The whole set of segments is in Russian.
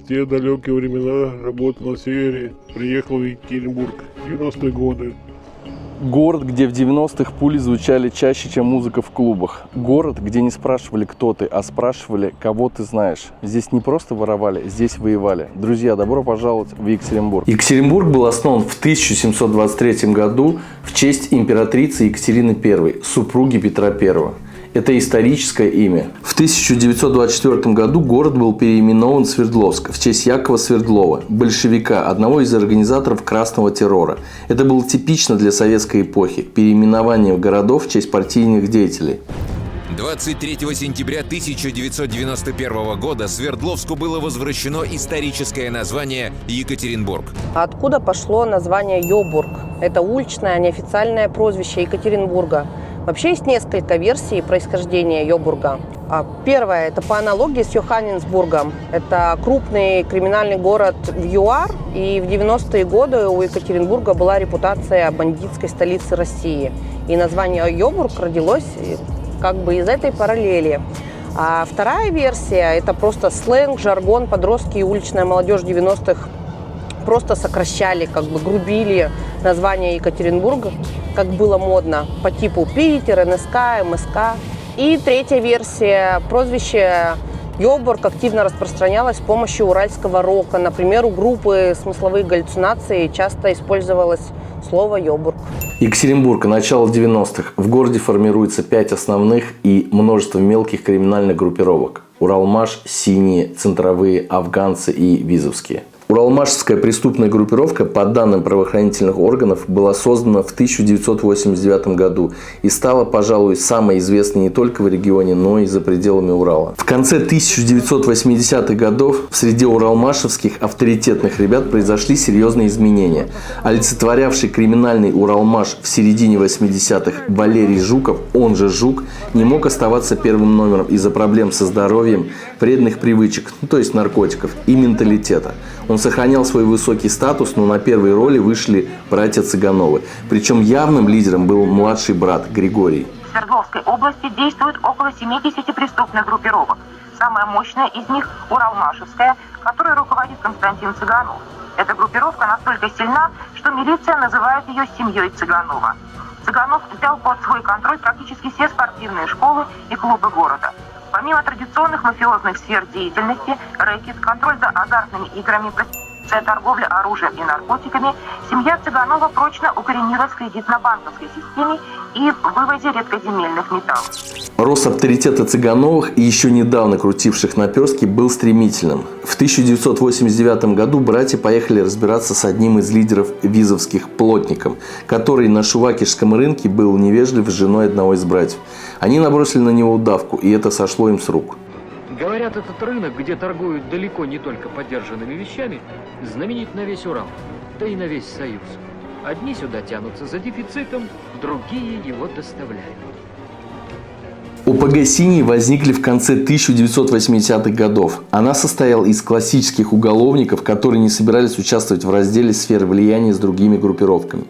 В те далекие времена работал на севере, приехал в Екатеринбург в 90-е годы. Город, где в 90-х пули звучали чаще, чем музыка в клубах. Город, где не спрашивали, кто ты, а спрашивали, кого ты знаешь. Здесь не просто воровали, здесь воевали. Друзья, добро пожаловать в Екатеринбург. Екатеринбург был основан в 1723 году в честь императрицы Екатерины I, супруги Петра I. Это историческое имя. В 1924 году город был переименован в Свердловск в честь Якова Свердлова, большевика, одного из организаторов Красного террора. Это было типично для советской эпохи – переименование городов в честь партийных деятелей. 23 сентября 1991 года Свердловску было возвращено историческое название Екатеринбург. Откуда пошло название Йобург? Это уличное, неофициальное прозвище Екатеринбурга. Вообще есть несколько версий происхождения Йобурга. Первая – это по аналогии с Йоханнесбургом. Это крупный криминальный город в ЮАР, и в 90-е годы у Екатеринбурга была репутация бандитской столицы России. И название Йобург родилось как бы из этой параллели. А вторая версия – это просто сленг, жаргон, подростки и уличная молодежь 90-х просто сокращали, как бы грубили название Екатеринбурга, как было модно, по типу Питер, НСК, МСК. И третья версия. Прозвище Йобург активно распространялось с помощью уральского рока. Например, у группы «Смысловые галлюцинации» часто использовалось слово «Йобург». Екатеринбург, начало 90-х. В городе формируется 5 основных и множество мелких криминальных группировок. Уралмаш, Синие, Центровые, Афганцы и Визовские. Уралмашская преступная группировка, по данным правоохранительных органов, была создана в 1989 году и стала, пожалуй, самой известной не только в регионе, но и за пределами Урала. В конце 1980-х годов в среде уралмашевских авторитетных ребят произошли серьезные изменения. Олицетворявший криминальный Уралмаш в середине 80-х Валерий Жуков, он же Жук, не мог оставаться первым номером из-за проблем со здоровьем, вредных привычек, то есть наркотиков, и менталитета. Он сохранял свой высокий статус, но на первой роли вышли братья Цыгановы. Причем явным лидером был младший брат Григорий. В Свердловской области действует около 70 преступных группировок. Самая мощная из них – Уралмашевская, которой руководит Константин Цыганов. Эта группировка настолько сильна, что милиция называет ее семьей Цыганова. Цыганов взял под свой контроль практически все спортивные школы и клубы города. Помимо традиционных мафиозных сфер деятельности, рэкет, контроль за азартными играми, проституция, торговля оружием и наркотиками, семья Цыганова прочно укоренилась в кредитно-банковской системе и в вывозе редкоземельных металлов. Рост авторитета Цыгановых и еще недавно крутивших наперстки был стремительным. В 1989 году братья поехали разбираться с одним из лидеров визовских плотником, который на Шувакишском рынке был невежлив с женой одного из братьев. Они набросили на него удавку, и это сошло им с рук. Говорят, этот рынок, где торгуют далеко не только подержанными вещами, знаменит на весь Урал, да и на весь Союз. Одни сюда тянутся за дефицитом, другие его доставляют. ОПГ «Синий» возникли в конце 1980-х годов. Она состояла из классических уголовников, которые не собирались участвовать в разделе сфер влияния с другими группировками.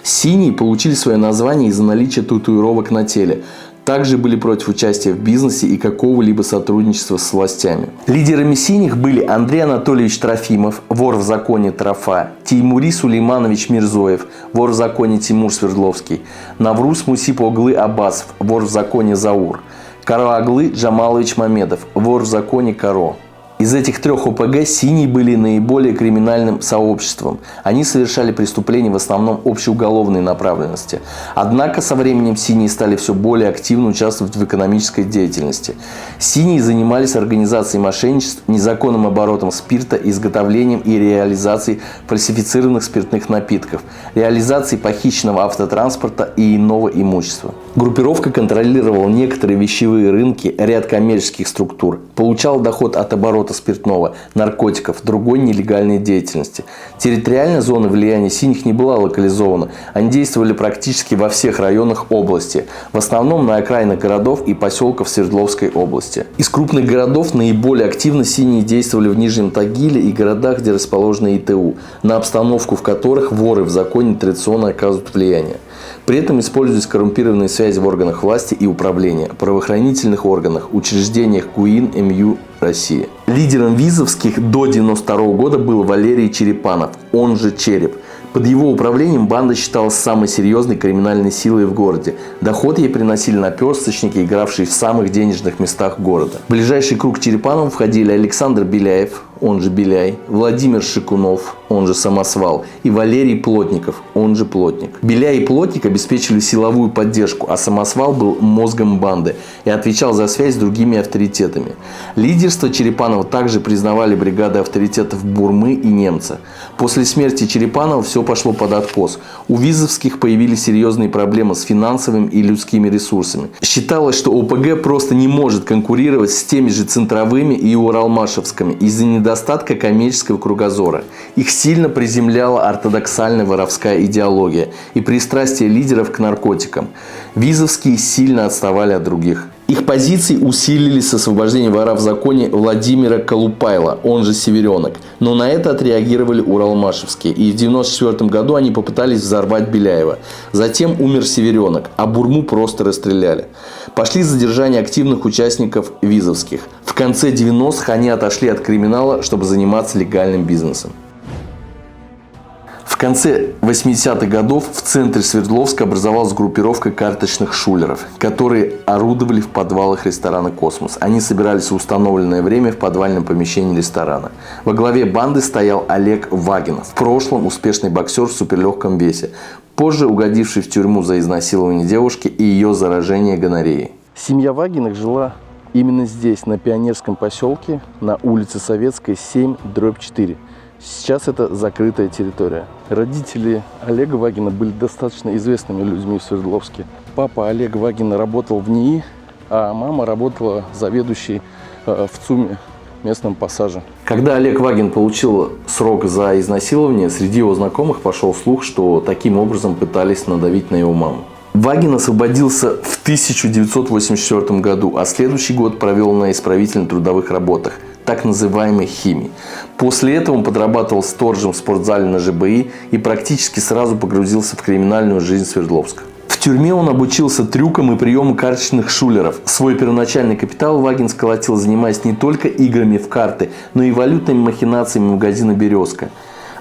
«Синие» получили свое название из-за наличия татуировок на теле. Также были против участия в бизнесе и какого-либо сотрудничества с властями. Лидерами «Синих» были Андрей Анатольевич Трофимов, вор в законе Трофа, Теймури Сулейманович Мирзоев, вор в законе Тимур Свердловский, Навруз Мусип Оглы Аббасов, вор в законе Заур, Каро Оглы Джамалович Мамедов, вор в законе Каро. Из этих 3 ОПГ «Синие» были наиболее криминальным сообществом. Они совершали преступления в основном общеуголовной направленности. Однако со временем «Синие» стали все более активно участвовать в экономической деятельности. «Синие» занимались организацией мошенничеств, незаконным оборотом спирта, изготовлением и реализацией фальсифицированных спиртных напитков, реализацией похищенного автотранспорта и иного имущества. Группировка контролировала некоторые вещевые рынки, ряд коммерческих структур, получала доход от оборота спиртного, наркотиков, другой нелегальной деятельности. Территориальная зона влияния «Синих» не была локализована. Они действовали практически во всех районах области, в основном на окраинах городов и поселков Свердловской области. Из крупных городов наиболее активно «Синие» действовали в Нижнем Тагиле и городах, где расположены ИТУ, на обстановку в которых воры в законе традиционно оказывают влияние. При этом использовались коррумпированные связи в органах власти и управления, правоохранительных органах, учреждениях ГУИН, МЮ, России. Лидером визовских до 1992 года был Валерий Черепанов, он же Череп. Под его управлением банда считалась самой серьезной криминальной силой в городе. Доход ей приносили наперсточники, игравшие в самых денежных местах города. В ближайший круг Черепанова входили Александр Беляев, он же Беляй, Владимир Шикунов, он же Самосвал, и Валерий Плотников, он же Плотник. Беляй и Плотник обеспечили силовую поддержку, а Самосвал был мозгом банды и отвечал за связь с другими авторитетами. Лидерство Черепанова также признавали бригады авторитетов Бурмы и Немца. После смерти Черепанова все пошло под откос. У визовских появились серьезные проблемы с финансовыми и людскими ресурсами. Считалось, что ОПГ просто не может конкурировать с теми же центровыми и уралмашевскими из-за недостатка коммерческого кругозора. Их сильно приземляла ортодоксальная воровская идеология и пристрастие лидеров к наркотикам. Визовские сильно отставали от других. Их позиции усилились с освобождением вора в законе Владимира Колупайла, он же Северенок. Но на это отреагировали уралмашевские. И в 1994 году они попытались взорвать Беляева. Затем умер Северенок, а Бурму просто расстреляли. Пошли задержания активных участников визовских. В конце 90-х они отошли от криминала, чтобы заниматься легальным бизнесом. В конце 80-х годов в центре Свердловска образовалась группировка карточных шулеров, которые орудовали в подвалах ресторана «Космос». Они собирались в установленное время в подвальном помещении ресторана. Во главе банды стоял Олег Вагин, в прошлом успешный боксер в суперлегком весе, позже угодивший в тюрьму за изнасилование девушки и ее заражение гонореей. Семья Вагиных жила именно здесь, на Пионерском поселке, на улице Советской, 7/4. Сейчас это закрытая территория. Родители Олега Вагина были достаточно известными людьми в Свердловске. Папа Олега Вагина работал в НИИ, а мама работала заведующей в ЦУМе, местном пассаже. Когда Олег Вагин получил срок за изнасилование, среди его знакомых пошел слух, что таким образом пытались надавить на его маму. Вагин освободился в 1984 году, а следующий год провел на исправительно-трудовых работах, так называемой химии. После этого он подрабатывал сторожем в спортзале на ЖБИ и практически сразу погрузился в криминальную жизнь Свердловска. В тюрьме он обучился трюкам и приему карточных шулеров. Свой первоначальный капитал Вагин сколотил, занимаясь не только играми в карты, но и валютными махинациями магазина «Березка».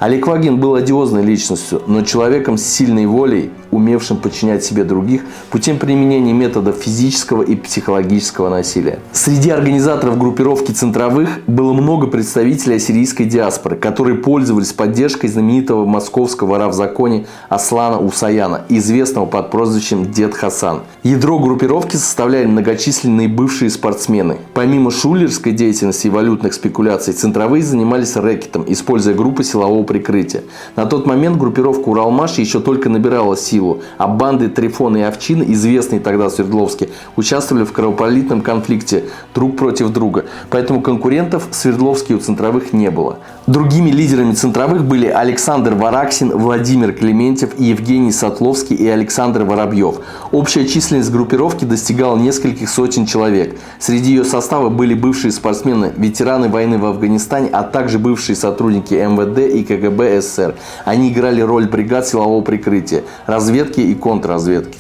Олег Вагин был одиозной личностью, но человеком с сильной волей, умевшим подчинять себе других путем применения методов физического и психологического насилия. Среди организаторов группировки центровых было много представителей ассирийской диаспоры, которые пользовались поддержкой знаменитого московского вора в законе Аслана Усаяна, известного под прозвищем Дед Хасан. Ядро группировки составляли многочисленные бывшие спортсмены. Помимо шулерской деятельности и валютных спекуляций, центровые занимались рэкетом, используя группы силового прикрытия. На тот момент группировка Уралмаш еще только набирала силу, а банды Трифона и Овчины, известные тогда в Свердловске, участвовали в кровопролитном конфликте друг против друга. Поэтому конкурентов в Свердловске у центровых не было. Другими лидерами центровых были Александр Вараксин, Владимир Клементьев, Евгений Сатловский и Александр Воробьев. Общая численность группировки достигала нескольких сотен человек. Среди ее состава были бывшие спортсмены, ветераны войны в Афганистане, а также бывшие сотрудники МВД и КГБ СССР. Они играли роль бригад силового прикрытия, разведки и контрразведки.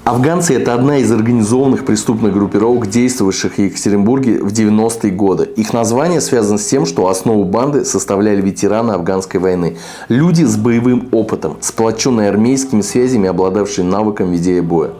Афганцы – это одна из организованных преступных группировок, действовавших в Екатеринбурге в 90-е годы. Их название связано с тем, что основу банды составляли ветераны афганской войны. Люди с боевым опытом, сплоченные армейскими связями, обладавшие навыком ведения боя.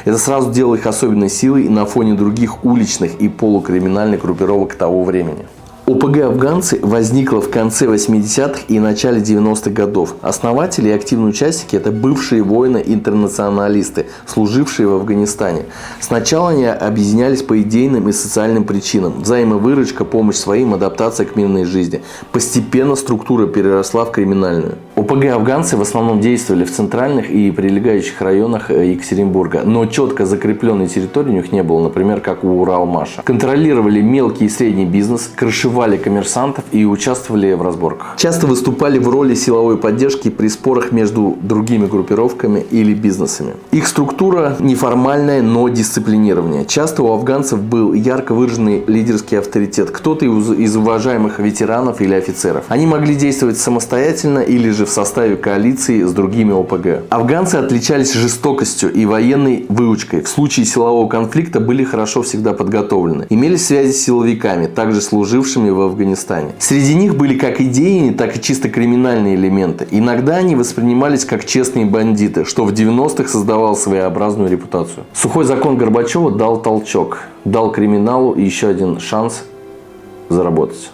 Это сразу делало их особенной силой на фоне других уличных и полукриминальных группировок того времени. ОПГ «Афганцы» возникла в конце 80-х и начале 90-х годов. Основатели и активные участники – это бывшие воины-интернационалисты, служившие в Афганистане. Сначала они объединялись по идейным и социальным причинам. Взаимовыручка, помощь своим, адаптация к мирной жизни. Постепенно структура переросла в криминальную. ОПГ «Афганцы» в основном действовали в центральных и прилегающих районах Екатеринбурга, но четко закрепленной территории у них не было, например, как у Уралмаша. Контролировали мелкий и средний бизнес, крышевали коммерсантов и участвовали в разборках. Часто выступали в роли силовой поддержки при спорах между другими группировками или бизнесами. Их структура неформальная, но дисциплинированная. Часто у афганцев был ярко выраженный лидерский авторитет, кто-то из уважаемых ветеранов или офицеров. Они могли действовать самостоятельно или же в в составе коалиции с другими ОПГ. Афганцы отличались жестокостью и военной выучкой. В случае силового конфликта были хорошо всегда подготовлены. Имели связи с силовиками, также служившими в Афганистане. Среди них были как идейные, так и чисто криминальные элементы. Иногда они воспринимались как честные бандиты, что в 90-х создавало своеобразную репутацию. Сухой закон Горбачева дал толчок, дал криминалу еще один шанс заработать.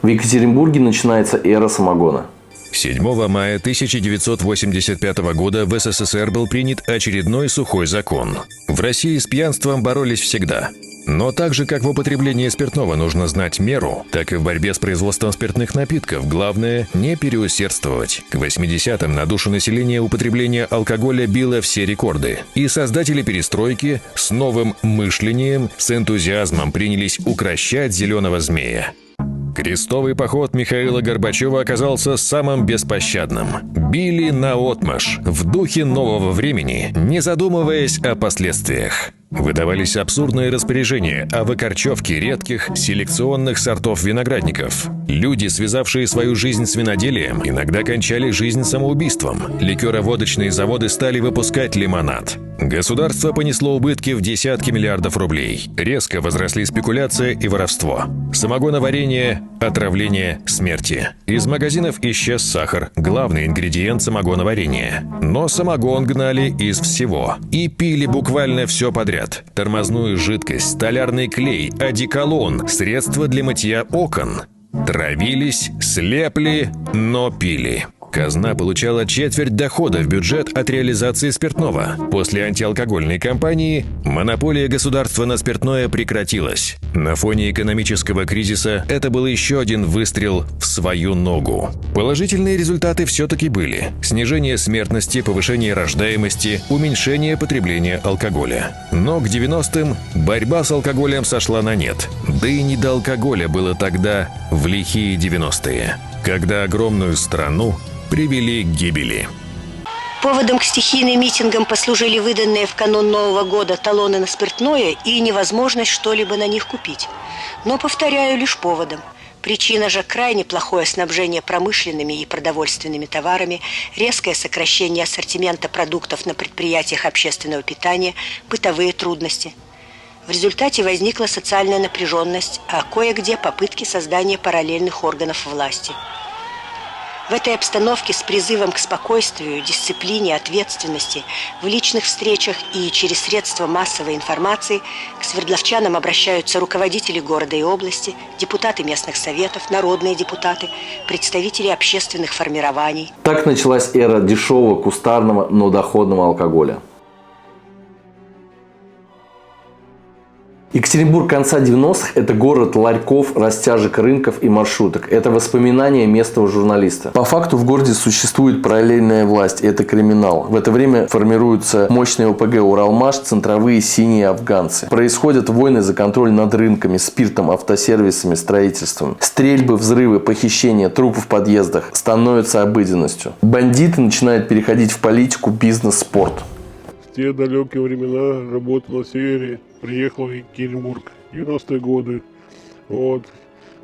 В Екатеринбурге начинается эра самогона. 7 мая 1985 года в СССР был принят очередной сухой закон. В России с пьянством боролись всегда. Но так же, как в употреблении спиртного нужно знать меру, так и в борьбе с производством спиртных напитков главное не переусердствовать. К 80-м на душу населения употребление алкоголя било все рекорды. И создатели перестройки с новым мышлением, с энтузиазмом принялись укрощать зеленого змея. Крестовый поход Михаила Горбачева оказался самым беспощадным. Били наотмашь, в духе нового времени, не задумываясь о последствиях. Выдавались абсурдные распоряжения о выкорчевке редких селекционных сортов виноградников. Люди, связавшие свою жизнь с виноделием, иногда кончали жизнь самоубийством. Ликероводочные заводы стали выпускать лимонад. Государство понесло убытки в десятки миллиардов рублей. Резко возросли спекуляция и воровство. Самогоноварение, отравление, смерти. Из магазинов исчез сахар, главный ингредиент самогоноварения. Но самогон гнали из всего. И пили буквально все подряд. Тормозную жидкость, столярный клей, одеколон, средства для мытья окон. Травились, слепли, но пили. Казна получала четверть дохода в бюджет от реализации спиртного. После антиалкогольной кампании монополия государства на спиртное прекратилась. На фоне экономического кризиса это был еще один выстрел в свою ногу. Положительные результаты все-таки были. Снижение смертности, повышение рождаемости, уменьшение потребления алкоголя. Но к 90-м борьба с алкоголем сошла на нет. Да и не до алкоголя было тогда в лихие 90-е, когда огромную страну привели к гибели. Поводом к стихийным митингам послужили выданные в канун Нового года талоны на спиртное и невозможность что-либо на них купить. Но, повторяю, лишь поводом. Причина же крайне плохое снабжение промышленными и продовольственными товарами, резкое сокращение ассортимента продуктов на предприятиях общественного питания, бытовые трудности. В результате возникла социальная напряженность, а кое-где попытки создания параллельных органов власти. В этой обстановке с призывом к спокойствию, дисциплине, ответственности в личных встречах и через средства массовой информации к свердловчанам обращаются руководители города и области, депутаты местных советов, народные депутаты, представители общественных формирований. Так началась эра дешевого, кустарного, но доходного алкоголя. Екатеринбург конца 90-х – это город ларьков, растяжек рынков и маршруток. Это воспоминания местного журналиста. По факту в городе существует параллельная власть – это криминал. В это время формируются мощные ОПГ «Уралмаш», центровые синие афганцы. Происходят войны за контроль над рынками, спиртом, автосервисами, строительством. Стрельбы, взрывы, похищения, трупы в подъездах становятся обыденностью. Бандиты начинают переходить в политику, бизнес, спорт. В те далекие времена работал на севере, приехал в Екатеринбург, 90-е годы. Вот.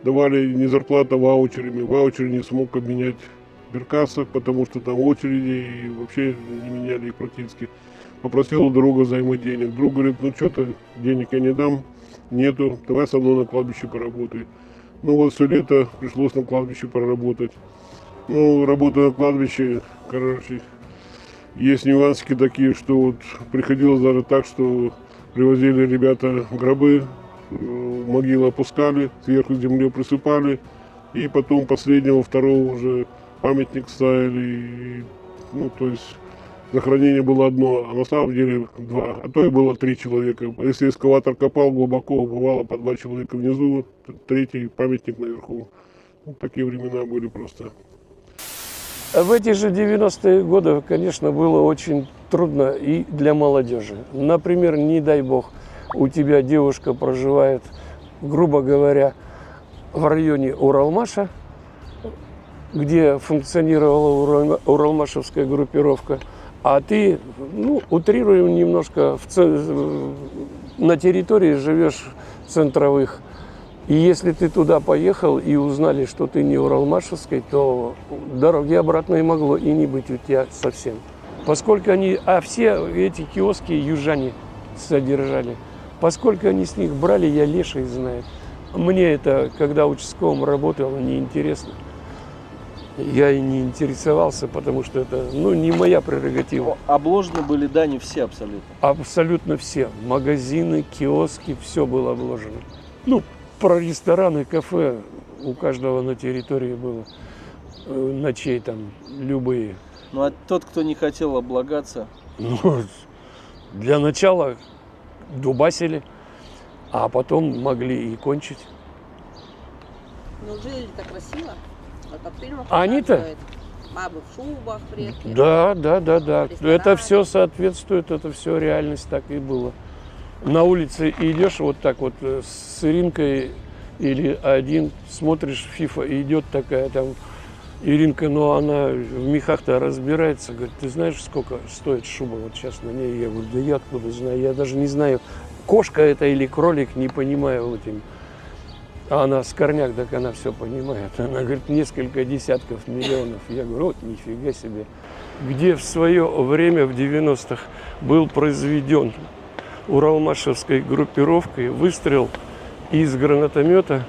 Давали не зарплата ваучерами, ваучеры не смог обменять в Беркасах, потому что там очереди и вообще не меняли их практически. Попросил у друга займы денег. Друг говорит, ну что-то денег я не дам, нету, давай со мной на кладбище поработай. Ну вот все лето пришлось на кладбище поработать. Ну, работа на кладбище, короче, есть нюансики такие, что вот приходилось даже так, что привозили ребята гробы, могилы опускали, сверху землю присыпали, и потом последнего, второго уже памятник ставили. Ну, то есть захоронение было одно, а на самом деле два, а то и было 3 человека. Если эскаватор копал глубоко, бывало по 2 человека внизу, третий памятник наверху. Вот такие времена были просто. В эти же 90-е годы, конечно, было очень трудно и для молодежи. Например, не дай бог, у тебя девушка проживает, грубо говоря, в районе Уралмаша, где функционировала уралмашевская группировка, а ты, ну, утрируем немножко, на территории живешь центровых И если ты туда поехал и узнали, что ты не Уралмашевской, то дороги обратно и могло и не быть у тебя совсем. Поскольку они, все эти киоски южане содержали, поскольку они с них брали, я леший знает. Мне это, когда участковым работал, неинтересно. Я и не интересовался, потому что это, не моя прерогатива. Обложены были, да, не все абсолютно? Абсолютно все. Магазины, киоски, все было обложено. Про рестораны, кафе у каждого на территории было. Ночей там любые. А тот, кто не хотел облагаться? Для начала дубасили, а потом могли и кончить. Жили-то красиво. Они-то? Бабы в шубах, предки. Да. Это все соответствует, это все реальность, так и было. На улице идешь вот так вот с Иринкой или один, смотришь, фифа идет такая там Иринка, но она в мехах-то разбирается, говорит, ты знаешь, сколько стоит шуба вот сейчас на ней? Я говорю, да я откуда знаю, я даже не знаю, кошка это или кролик, не понимаю вот этим. А она скорняк, так она все понимает. Она говорит, несколько десятков миллионов. Я говорю, вот нифига себе. Где в свое время, в 90-х, был произведен уралмашевской группировкой выстрел из гранатомета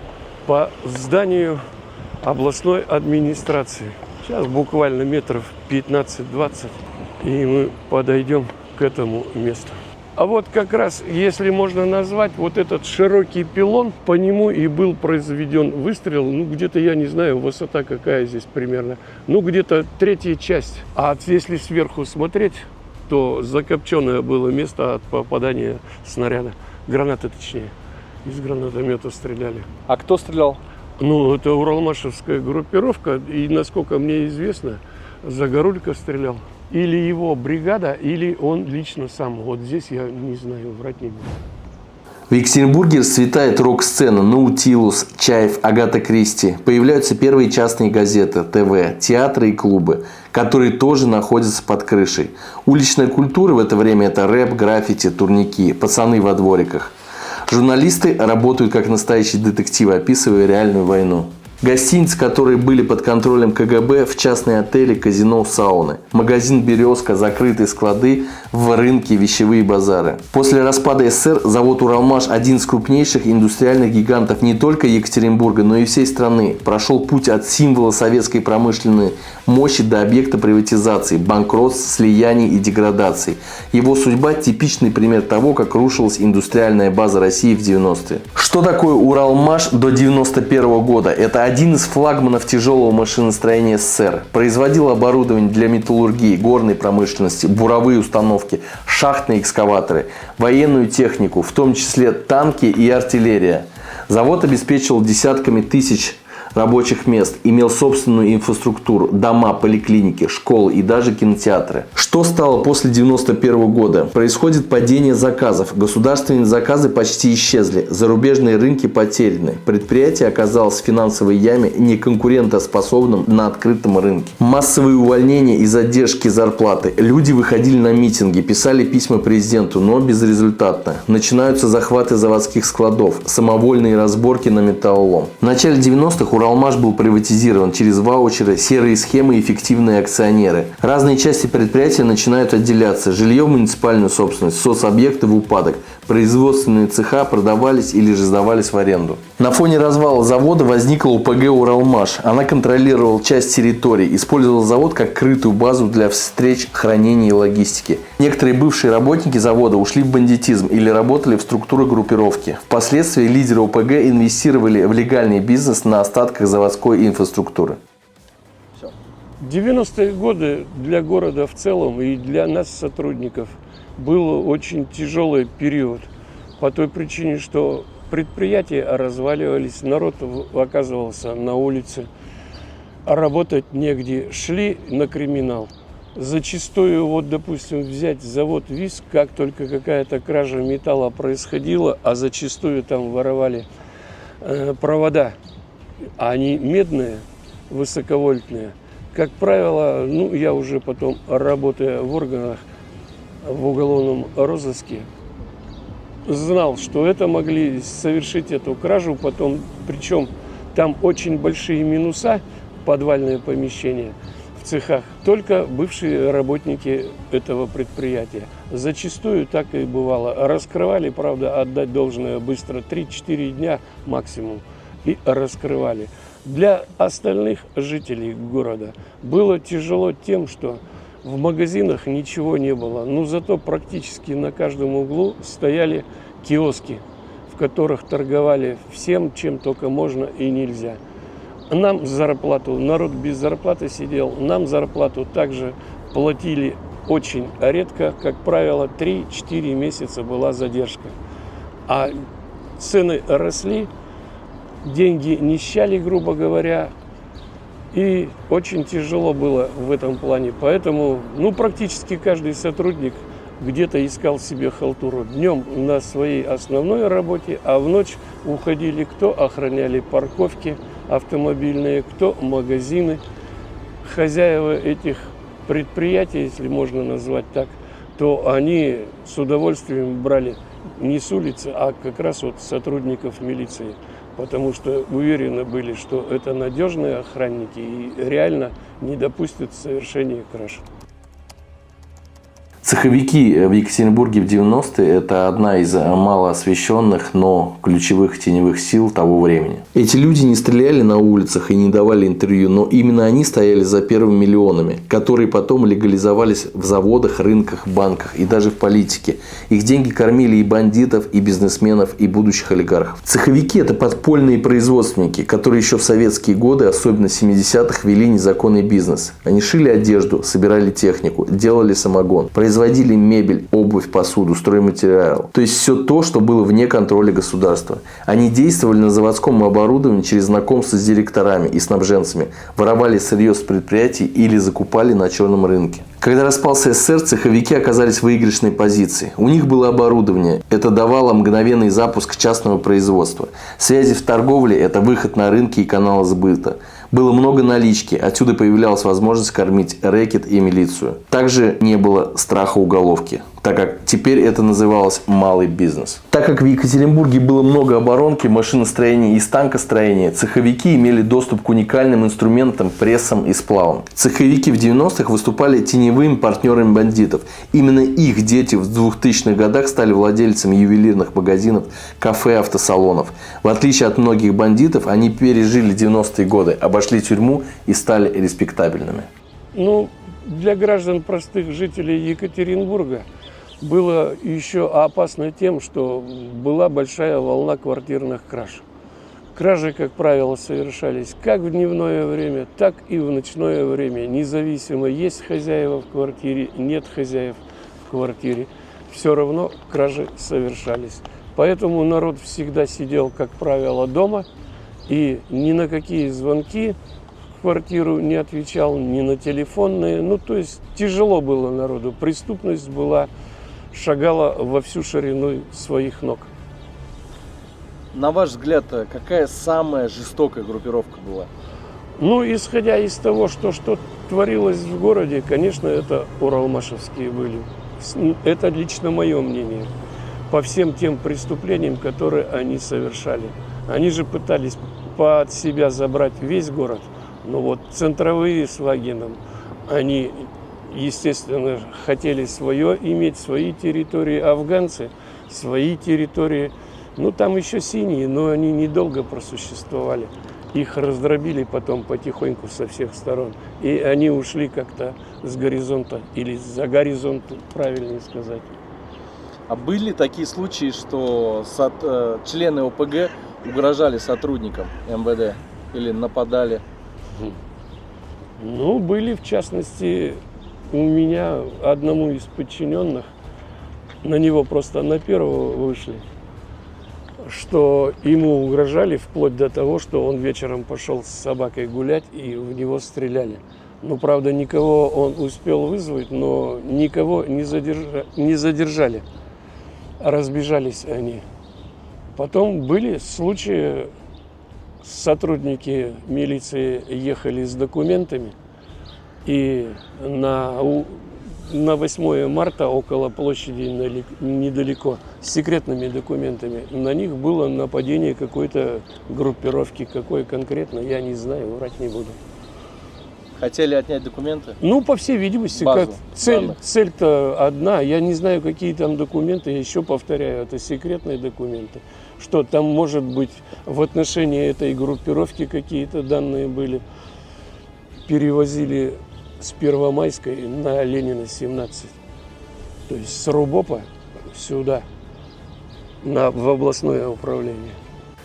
по зданию областной администрации. Сейчас буквально метров 15-20, и мы подойдем к этому месту. А вот как раз, если можно назвать, вот этот широкий пилон, по нему и был произведен выстрел, где-то, я не знаю, высота какая здесь примерно, где-то третья часть. А если сверху смотреть, то закопченное было место от попадания снаряда, гранаты точнее, из гранатомета стреляли. А кто стрелял? Это уралмашевская группировка, и, насколько мне известно, Загорулько стрелял. Или его бригада, или он лично сам. Вот здесь я не знаю, врать не буду. В Екатеринбурге расцветает рок-сцена, Наутилус, Чайф, Агата Кристи. Появляются первые частные газеты, ТВ, театры и клубы, которые тоже находятся под крышей. Уличная культура в это время – это рэп, граффити, турники, пацаны во двориках. Журналисты работают как настоящие детективы, описывая реальную войну. Гостиницы, которые были под контролем КГБ, в частные отели, казино, сауны. Магазин «Березка», закрытые склады, в рынке, вещевые базары. После распада СССР завод «Уралмаш», один из крупнейших индустриальных гигантов не только Екатеринбурга, но и всей страны, прошел путь от символа советской промышленной мощи до объекта приватизации, банкротств, слияний и деградаций. Его судьба – типичный пример того, как рушилась индустриальная база России в 90-е. Что такое «Уралмаш» до 91 года? Это один из флагманов тяжелого машиностроения СССР. Производил оборудование для металлургии, горной промышленности, буровые установки, шахтные экскаваторы, военную технику, в том числе танки и артиллерия. Завод обеспечивал десятками тысяч рабочих мест, имел собственную инфраструктуру, дома, поликлиники, школы и даже кинотеатры. Что стало после 91 года? Происходит падение заказов. Государственные заказы почти исчезли. Зарубежные рынки потеряны. Предприятие оказалось в финансовой яме, неконкурентоспособным на открытом рынке. Массовые увольнения и задержки зарплаты. Люди выходили на митинги, писали письма президенту, но безрезультатно. Начинаются захваты заводских складов, самовольные разборки на металлолом. В начале 90-х Уралмаш был приватизирован через ваучеры, серые схемы и эффективные акционеры. Разные части предприятия начинают отделяться. Жилье в муниципальную собственность, соцобъекты в упадок. Производственные цеха продавались или же сдавались в аренду. На фоне развала завода возникла УПГ «Уралмаш». Она контролировала часть территории, использовала завод как крытую базу для встреч, хранения и логистики. Некоторые бывшие работники завода ушли в бандитизм или работали в структуры группировки. Впоследствии лидеры УПГ инвестировали в легальный бизнес на остатках заводской инфраструктуры. 90-е годы для города в целом и для нас, сотрудников, был очень тяжелый период. По той причине, что предприятия разваливались, народ оказывался на улице, а работать негде, шли на криминал. Зачастую, вот, допустим, взять завод ВИС, как только какая-то кража металла происходила, а зачастую там воровали провода, а они медные, высоковольтные. Как правило, я уже потом, работая в органах, в уголовном розыске, знал, что это могли совершить эту кражу потом, причем там очень большие минуса, подвальное помещение в цехах, только бывшие работники этого предприятия. Зачастую так и бывало. Раскрывали, правда, отдать должное быстро, 3-4 дня максимум, и раскрывали. Для остальных жителей города было тяжело тем, что в магазинах ничего не было, но зато практически на каждом углу стояли киоски, в которых торговали всем, чем только можно и нельзя. Нам зарплату, народ без зарплаты сидел, нам зарплату также платили очень редко, как правило, 3-4 месяца была задержка. А цены росли, деньги нищали, грубо говоря, и очень тяжело было в этом плане. Поэтому, практически каждый сотрудник где-то искал себе халтуру. Днем на своей основной работе, а в ночь уходили кто охраняли парковки автомобильные, кто магазины. Хозяева этих предприятий, если можно назвать так, то они с удовольствием брали не с улицы, а как раз вот сотрудников милиции. Потому что уверены были, что это надежные охранники и реально не допустят совершения краж. Цеховики в Екатеринбурге в 90-е – это одна из малоосвещенных, но ключевых теневых сил того времени. Эти люди не стреляли на улицах и не давали интервью, но именно они стояли за первыми миллионами, которые потом легализовались в заводах, рынках, банках и даже в политике. Их деньги кормили и бандитов, и бизнесменов, и будущих олигархов. Цеховики – это подпольные производственники, которые еще в советские годы, особенно в 70-х, вели незаконный бизнес. Они шили одежду, собирали технику, делали самогон, производили мебель, обувь, посуду, стройматериал. То есть все то, что было вне контроля государства. Они действовали на заводском оборудовании через знакомство с директорами и снабженцами, воровали сырье с предприятий или закупали на черном рынке. Когда распался СССР, цеховики оказались в выигрышной позиции. У них было оборудование. Это давало мгновенный запуск частного производства. Связи в торговле – это выход на рынки и каналы сбыта. Было много налички, отсюда появлялась возможность кормить рэкет и милицию. Также не было страха уголовки, так как теперь это называлось малый бизнес. Так как в Екатеринбурге было много оборонки, машиностроения и станкостроения, цеховики имели доступ к уникальным инструментам, прессам и сплавам. Цеховики в 90-х выступали теневыми партнерами бандитов. Именно их дети в 2000-х годах стали владельцами ювелирных магазинов, кафе, автосалонов. В отличие от многих бандитов, они пережили 90-е годы, обошли тюрьму и стали респектабельными. Для граждан, простых жителей Екатеринбурга, было еще опасно тем, что была большая волна квартирных краж. Кражи, как правило, совершались как в дневное время, так и в ночное время. Независимо, есть хозяева в квартире, нет хозяев в квартире. Все равно кражи совершались. Поэтому народ всегда сидел, как правило, дома и ни на какие звонки в квартиру не отвечал, ни на телефонные. То есть тяжело было народу. Преступность шагала во всю ширину своих ног. На ваш взгляд, какая самая жестокая группировка была? Исходя из того, что творилось в городе, конечно, это уралмашевские были. Это лично мое мнение. По всем тем преступлениям, которые они совершали. Они же пытались под себя забрать весь город. Но центровые с Вагином, они, естественно, хотели свое иметь, свои территории. Афганцы – свои территории. Там еще синие, но они недолго просуществовали. Их раздробили потом потихоньку со всех сторон. И они ушли как-то с горизонта, или за горизонт, правильнее сказать. А были такие случаи, что члены ОПГ угрожали сотрудникам МВД или нападали? Были, в частности, у меня одному из подчиненных, на него просто на первого вышли, что ему угрожали вплоть до того, что он вечером пошел с собакой гулять и в него стреляли. Правда, никого он успел вызвать, но никого не задержали. Разбежались они. Потом были случаи, сотрудники милиции ехали с документами, и на на 8 марта около площади недалеко с секретными документами. На них было нападение какой-то группировки. Какой конкретно, я не знаю, врать не буду. Хотели отнять документы? Ну, по всей видимости, Базу цель-то одна. Я не знаю, какие там документы, я еще повторяю, это секретные документы. Что там может быть в отношении этой группировки какие-то данные были. Перевозили с Первомайской на Ленина 17. То есть с Рубопа сюда, в областное управление.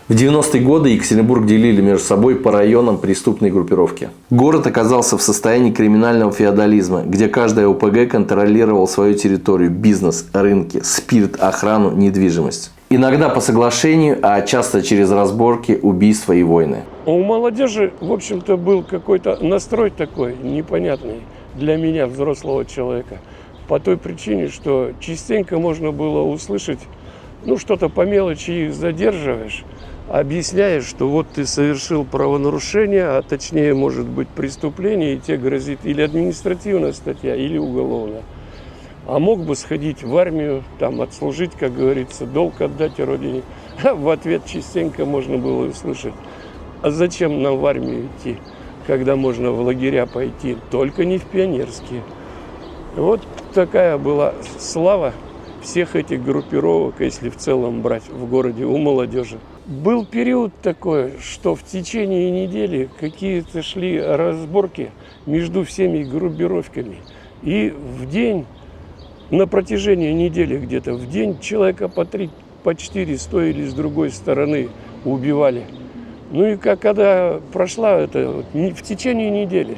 В 90-е годы Екатеринбург делили между собой по районам преступной группировки. Город оказался в состоянии криминального феодализма, где каждая ОПГ контролировал свою территорию, бизнес, рынки, спирт, охрану, недвижимость. Иногда по соглашению, а часто через разборки, убийства и войны. У молодежи, в общем-то, был какой-то настрой такой непонятный для меня, взрослого человека. По той причине, что частенько можно было услышать, что-то по мелочи их задерживаешь, объясняешь, что вот ты совершил правонарушение, а точнее, может быть, преступление, и тебе грозит или административная статья, или уголовная. А мог бы сходить в армию, там отслужить, как говорится, долг отдать родине. А в ответ частенько можно было услышать: а зачем нам в армию идти, когда можно в лагеря пойти, только не в пионерские. Вот такая была слава всех этих группировок, если в целом брать в городе, у молодежи. Был период такой, что в течение недели какие-то шли разборки между всеми группировками. И в день, на протяжении недели где-то, в день человека по 3, по 4 с той или с другой стороны убивали. Ну и когда прошла это, в течение недели,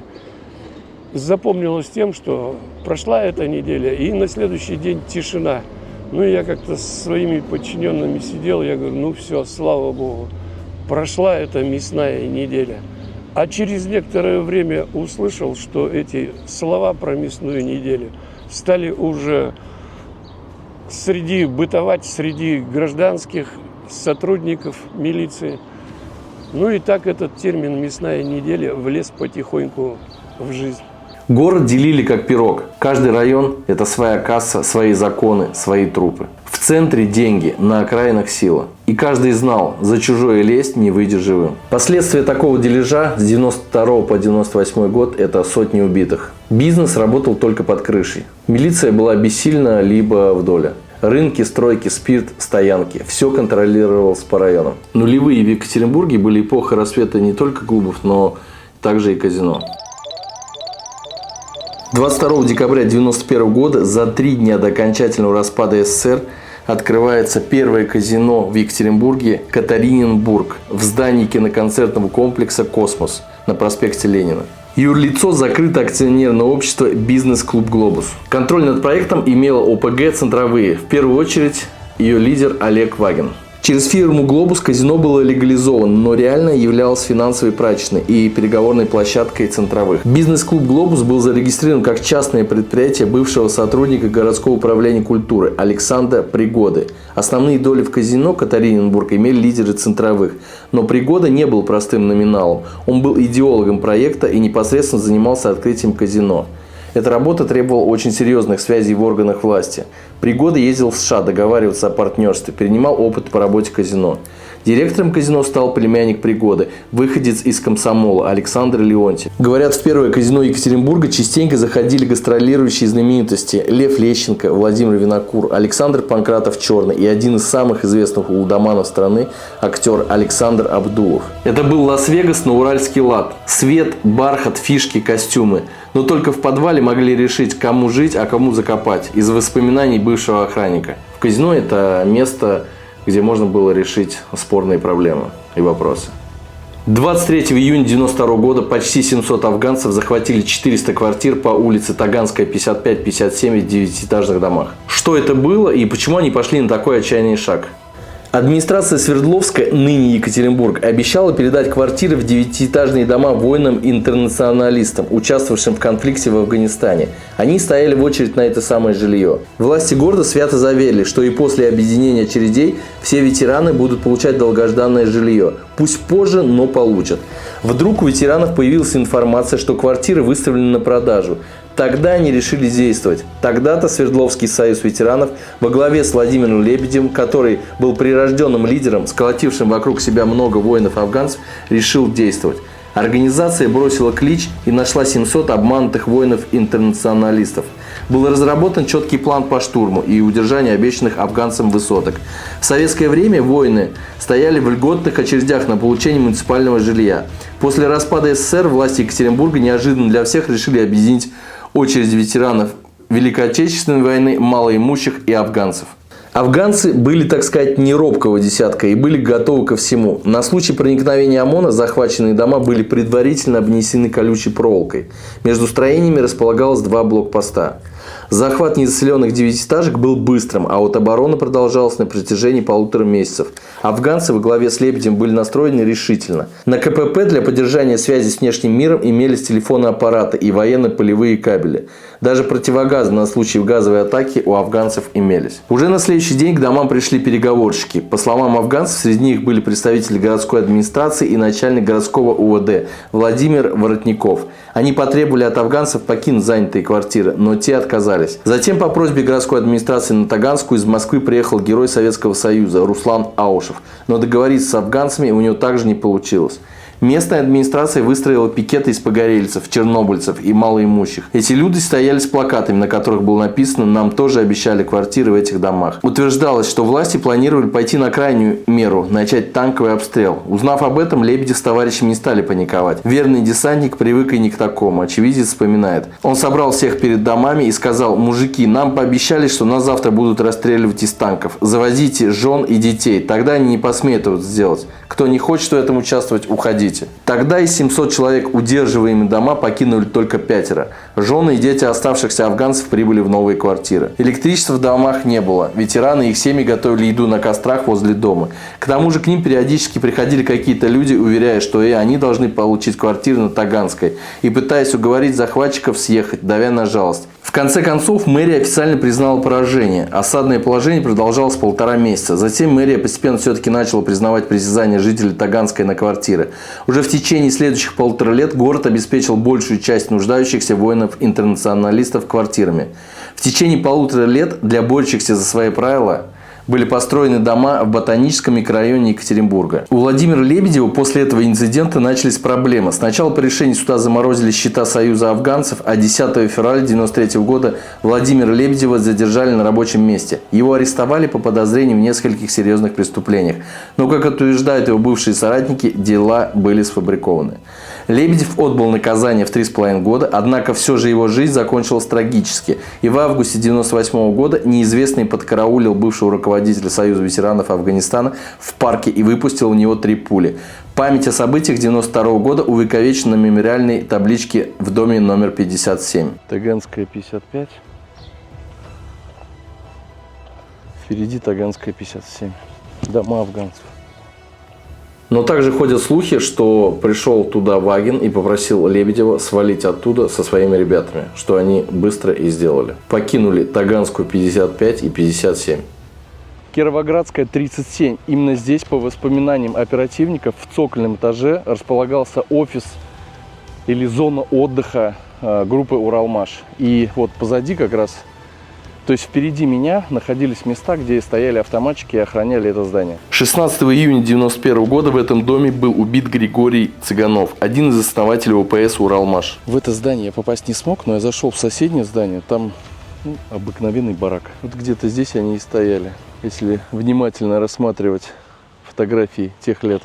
запомнилось тем, что прошла эта неделя, и на следующий день тишина. Я как-то со своими подчиненными сидел, я говорю, все, слава Богу, прошла эта мясная неделя. А через некоторое время услышал, что эти слова про мясную неделю стали уже бытовать среди гражданских сотрудников милиции. И так этот термин «мясная неделя» влез потихоньку в жизнь. Город делили как пирог. Каждый район – это своя касса, свои законы, свои трупы. В центре деньги, на окраинах сила. И каждый знал, за чужое лезть не выйдешь живым. Последствия такого дележа с 92 по 98 год – это сотни убитых. Бизнес работал только под крышей. Милиция была бессильна либо в доле. Рынки, стройки, спирт, стоянки – все контролировалось по районам. Нулевые в Екатеринбурге были эпоха расцвета не только клубов, но также и казино. 22 декабря 1991 года, за 3 дня до окончательного распада СССР, открывается первое казино в Екатеринбурге «Катариненбург» в здании киноконцертного комплекса «Космос» на проспекте Ленина. Юрлицо закрыто акционерное общество «Бизнес-клуб Глобус». Контроль над проектом имела ОПГ «Центровые», в первую очередь ее лидер Олег Вагин. Через фирму «Глобус» казино было легализовано, но реально являлось финансовой прачечной и переговорной площадкой центровых. Бизнес-клуб «Глобус» был зарегистрирован как частное предприятие бывшего сотрудника городского управления культуры Александра Пригоды. Основные доли в казино Катариненбург имели лидеры центровых, но Пригода не был простым номиналом. Он был идеологом проекта и непосредственно занимался открытием казино. Эта работа требовала очень серьезных связей в органах власти. Пригода ездил в США договариваться о партнерстве, перенимал опыт по работе казино. Директором казино стал племянник Пригоды, выходец из комсомола Александр Леонтьев. Говорят, в первое казино Екатеринбурга частенько заходили гастролирующие знаменитости: Лев Лещенко, Владимир Винокур, Александр Панкратов-Черный и один из самых известных лудоманов страны – актер Александр Абдулов. Это был Лас-Вегас на уральский лад. Свет, бархат, фишки, костюмы. Но только в подвале могли решить, кому жить, а кому закопать, из воспоминаний бывшего охранника. В казино – это место, где можно было решить спорные проблемы и вопросы. 23 июня 1992 года почти 700 афганцев захватили 400 квартир по улице Таганская, 55-57 в 9-этажных домах. Что это было и почему они пошли на такой отчаянный шаг? Администрация Свердловска, ныне Екатеринбург, обещала передать квартиры в 9-этажные дома воинам-интернационалистам, участвовавшим в конфликте в Афганистане. Они стояли в очередь на это самое жилье. Власти города свято заверили, что и после объединения очередей все ветераны будут получать долгожданное жилье. Пусть позже, но получат. Вдруг у ветеранов появилась информация, что квартиры выставлены на продажу. Тогда они решили действовать. Тогда-то Свердловский союз ветеранов во главе с Владимиром Лебедевым, который был прирожденным лидером, сколотившим вокруг себя много воинов-афганцев, решил действовать. Организация бросила клич и нашла 700 обманутых воинов-интернационалистов. Был разработан четкий план по штурму и удержанию обещанных афганцам высоток. В советское время воины стояли в льготных очередях на получение муниципального жилья. После распада СССР власти Екатеринбурга неожиданно для всех решили объединить очередь ветеранов Великой Отечественной войны, малоимущих и афганцев. Афганцы были, так сказать, не робкого десятка и были готовы ко всему. На случай проникновения ОМОНа захваченные дома были предварительно обнесены колючей проволокой. Между строениями располагалось 2 блокпоста. Захват незаселенных девятиэтажек был быстрым, а вот оборона продолжалась на протяжении 1,5 месяцев. Афганцы во главе с Лебедем были настроены решительно. На КПП для поддержания связи с внешним миром имелись телефонные аппараты и военно-полевые кабели. Даже противогазы на случай газовой атаки у афганцев имелись. Уже на следующий день к домам пришли переговорщики. По словам афганцев, среди них были представители городской администрации и начальник городского УВД Владимир Воротников. Они потребовали от афганцев покинуть занятые квартиры, но те отказались. Затем по просьбе городской администрации на Таганскую из Москвы приехал герой Советского Союза Руслан Аушев. Но договориться с афганцами у него также не получилось. Местная администрация выстроила пикеты из погорельцев, чернобыльцев и малоимущих. Эти люди стояли с плакатами, на которых было написано «Нам тоже обещали квартиры в этих домах». Утверждалось, что власти планировали пойти на крайнюю меру – начать танковый обстрел. Узнав об этом, Лебедев с товарищами не стали паниковать. Верный десантник привык и не к такому, очевидец вспоминает. Он собрал всех перед домами и сказал: «Мужики, нам пообещали, что нас завтра будут расстреливать из танков. Завозите жен и детей, тогда они не посмеют это сделать. Кто не хочет в этом участвовать, уходите». Тогда из 700 человек удерживаемые дома покинули только 5. Жены и дети оставшихся афганцев прибыли в новые квартиры. Электричества в домах не было. Ветераны и их семьи готовили еду на кострах возле дома. К тому же к ним периодически приходили какие-то люди, уверяя, что и они должны получить квартиры на Таганской, и пытаясь уговорить захватчиков съехать, давя на жалость. В конце концов, мэрия официально признала поражение. Осадное положение продолжалось 1,5 месяца. Затем мэрия постепенно все-таки начала признавать притязания жителей Таганской на квартиры. Уже в течение следующих 1,5 лет город обеспечил большую часть нуждающихся воинов-интернационалистов квартирами. В течение 1,5 лет для борющихся за свои правила были построены дома в Ботаническом микрорайоне Екатеринбурга. У Владимира Лебедева после этого инцидента начались проблемы. Сначала по решению суда заморозили счета Союза афганцев, а 10 февраля 1993 года Владимира Лебедева задержали на рабочем месте. Его арестовали по подозрению в нескольких серьезных преступлениях. Но, как утверждают его бывшие соратники, дела были сфабрикованы. Лебедев отбыл наказание в 3,5 года, однако все же его жизнь закончилась трагически. И в августе 1998 года неизвестный подкараулил бывшего руководителя Союза ветеранов Афганистана в парке и выпустил в него 3 пули. Память о событиях 1992 года увековечена на мемориальной табличке в доме номер 57. Таганская 55. Впереди Таганская 57. Дома афганцев. Но также ходят слухи, что пришел туда Вагин и попросил Лебедева свалить оттуда со своими ребятами, что они быстро и сделали. Покинули Таганскую 55 и 57. Кировоградская 37. Именно здесь, по воспоминаниям оперативников, в цокольном этаже располагался офис или зона отдыха группы «Уралмаш». И вот позади как раз, то есть впереди меня, находились места, где стояли автоматчики и охраняли это здание. 16 июня 1991 года в этом доме был убит Григорий Цыганов, один из основателей ОПС «Уралмаш». В это здание я попасть не смог, но я зашел в соседнее здание, там обыкновенный барак. Вот где-то здесь они и стояли, если внимательно рассматривать фотографии тех лет.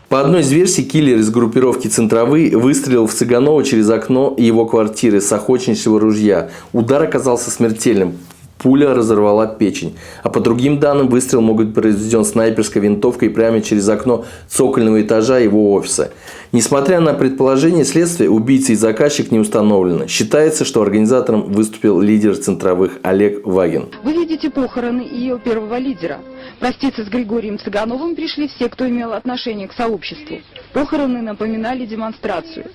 По одной из версий, киллер из группировки «Центровые» выстрелил в Цыганова через окно его квартиры с охотничьего ружья. Удар оказался смертельным. Пуля разорвала печень. А по другим данным, выстрел мог быть произведен снайперской винтовкой прямо через окно цокольного этажа его офиса. Несмотря на предположение следствия, убийца и заказчик не установлены. Считается, что организатором выступил лидер «Центровых» Олег Вагин. Вы видите похороны ее первого лидера. Проститься с Григорием Цыгановым пришли все, кто имел отношение к сообществу. Похороны напоминали демонстрацию.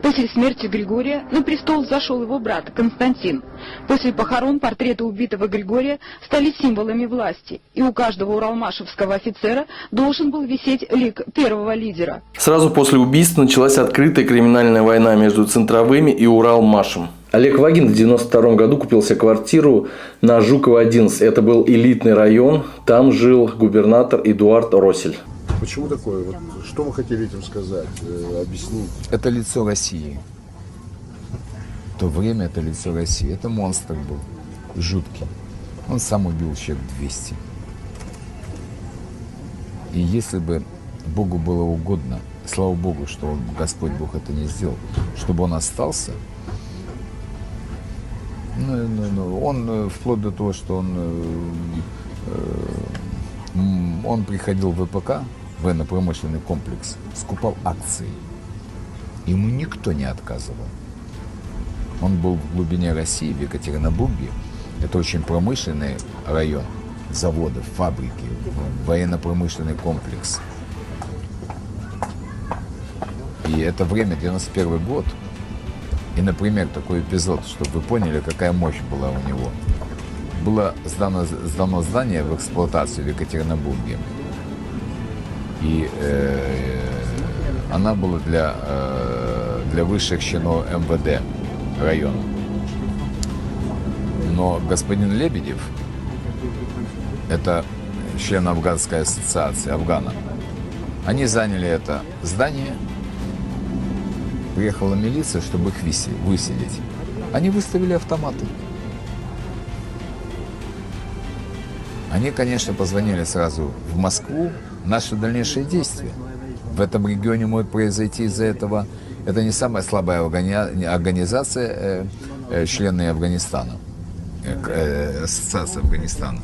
После смерти Григория на престол взошел его брат Константин. После похорон портреты убитого Григория стали символами власти, и у каждого уралмашевского офицера должен был висеть лик первого лидера. Сразу после убийства началась открытая криминальная война между Центровыми и Уралмашем. Олег Вагин в 1992 году купил себе квартиру на Жукова, 11. Это был элитный район. Там жил губернатор Эдуард Россель. Почему такое? Вот, что вы хотели этим сказать? Объяснить? Это лицо России. В то время это лицо России. Это монстр был. Жуткий. Он сам убил человек 200. И если бы Богу было угодно, слава Богу, что Господь Бог это не сделал, чтобы он остался, он вплоть до того, что он приходил в ВПК, военно-промышленный комплекс, скупал акции. Ему никто не отказывал. Он был в глубине России, в Екатеринбурге. Это очень промышленный район, заводы, фабрики, военно-промышленный комплекс. И это время, 91 год. И, например, такой эпизод, чтобы вы поняли, какая мощь была у него. Было сдано здание в эксплуатацию в Екатеринбурге. И она была для высших чинов МВД района. Но господин Лебедев, это член Афганской ассоциации, Афгана, они заняли это здание. Приехала милиция, чтобы их выселить. Они выставили автоматы. Они, конечно, позвонили сразу в Москву. Наши дальнейшие действия в этом регионе могут произойти из-за этого. Это не самая слабая организация, члены Афганистана, ассоциация Афганистана.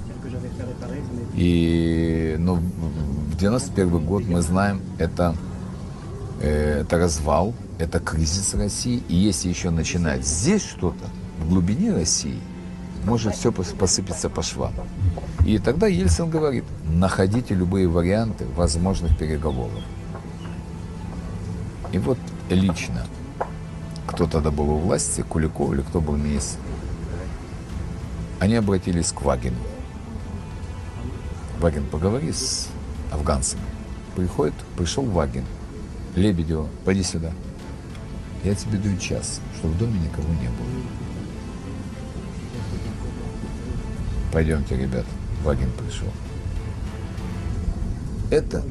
Но в 91 год мы знаем, это развал, это кризис России. И если еще начинать здесь что-то, в глубине России, может все посыпется по швам. И тогда Ельцин говорит, находите любые варианты возможных переговоров. И вот лично, кто тогда был у власти, Куликов или кто был министр, они обратились к Вагину. Вагин, поговори с афганцами. Пришел Вагин. Лебедева, пойди сюда. Я тебе даю час, чтобы в доме никого не было. Пойдемте, ребят. Вагин пришел. Это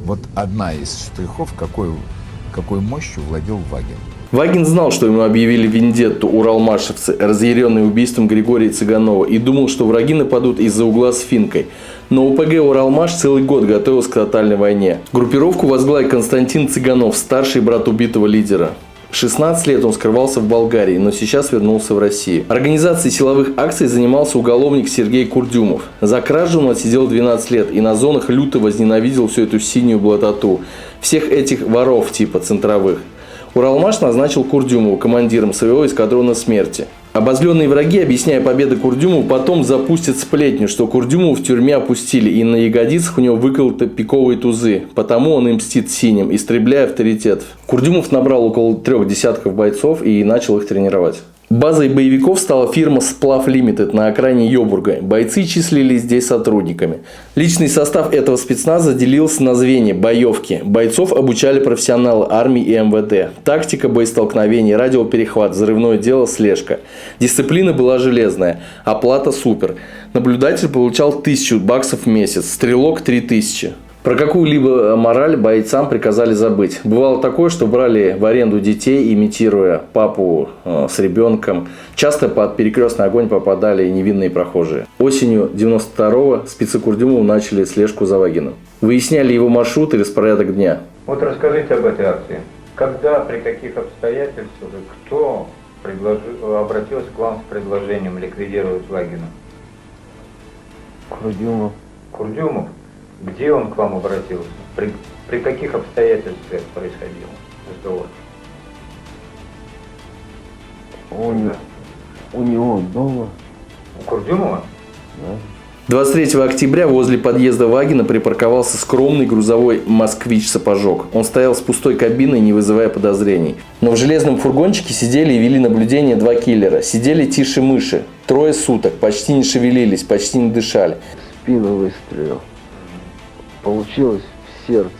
вот одна из штрихов, какой мощью владел Вагин. Вагин знал, что ему объявили вендетту уралмашевцы, разъяренные убийством Григория Цыганова, и думал, что враги нападут из-за угла с финкой. Но УПГ «Уралмаш» целый год готовился к тотальной войне. Группировку возглавил Константин Цыганов, старший брат убитого лидера. 16 лет он скрывался в Болгарии, но сейчас вернулся в Россию. Организацией силовых акций занимался уголовник Сергей Курдюмов. За кражу он отсидел 12 лет и на зонах люто возненавидел всю эту синюю блатоту. Всех этих воров типа центровых. Уралмаш назначил Курдюмова командиром своего эскадрона смерти. Обозленные враги, объясняя победы Курдюмова, потом запустят сплетню, что Курдюмова в тюрьме опустили и на ягодицах у него выколоты пиковые тузы. Потому он и мстит синим, истребляя авторитет. Курдюмов набрал около 3 десятков бойцов и начал их тренировать. Базой боевиков стала фирма «Сплав Лимитед» на окраине Йобурга. Бойцы числились здесь сотрудниками. Личный состав этого спецназа делился на звенья боевки. Бойцов обучали профессионалы армии и МВД. Тактика боестолкновений, радиоперехват, взрывное дело, слежка. Дисциплина была железная, оплата супер. Наблюдатель получал $1000 в месяц, стрелок 3000. Про какую-либо мораль бойцам приказали забыть. Бывало такое, что брали в аренду детей, имитируя папу с ребенком. Часто под перекрестный огонь попадали и невинные прохожие. Осенью 92-го спецы Курдюмова начали слежку за Вагином. Выясняли его маршрут и распорядок дня. Вот расскажите об этой акции. Когда, при каких обстоятельствах, кто обратился к вам с предложением ликвидировать Вагина? Курдюмов. Курдюмов? Где он к вам обратился? При каких обстоятельствах происходил разговор? У него дома. У Курдюмова? Да. 23 октября возле подъезда Вагина припарковался скромный грузовой «Москвич-Сапожок». Он стоял с пустой кабиной, не вызывая подозрений. Но в железном фургончике сидели и вели наблюдение 2 киллера. Сидели тише мыши. 3 суток. Почти не шевелились, почти не дышали. Спину выстрелил. Получилось в сердце.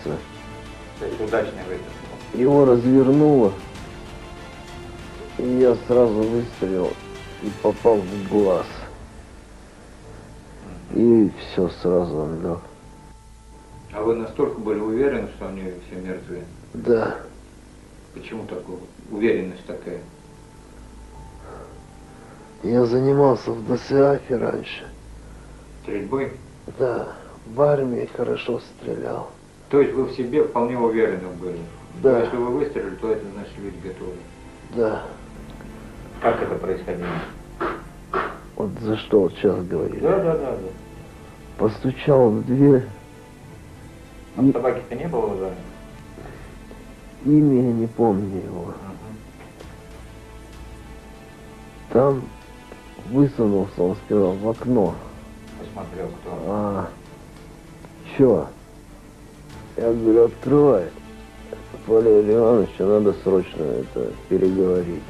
То есть удачный выстрел. Его развернуло. Я сразу выстрелил и попал в глаз. И все сразу лег. А вы настолько были уверены, что они все мертвы? Да. Почему такая уверенность такая? Я занимался в ДСАФе раньше. Стрельбой? Да. В армии хорошо стрелял. То есть вы в себе вполне уверены были? Да. Если вы выстрелили, то это значит люди готовы? Да. Как это происходило? Вот за что вот сейчас говорили. Да. Постучал в дверь. А собаки-то не было в доме? Имя я не помню его. Там высунулся, он сказал, в окно. Посмотрел, кто. Чё? Я говорю, открывай. Валерий Иванович, надо срочно это переговорить.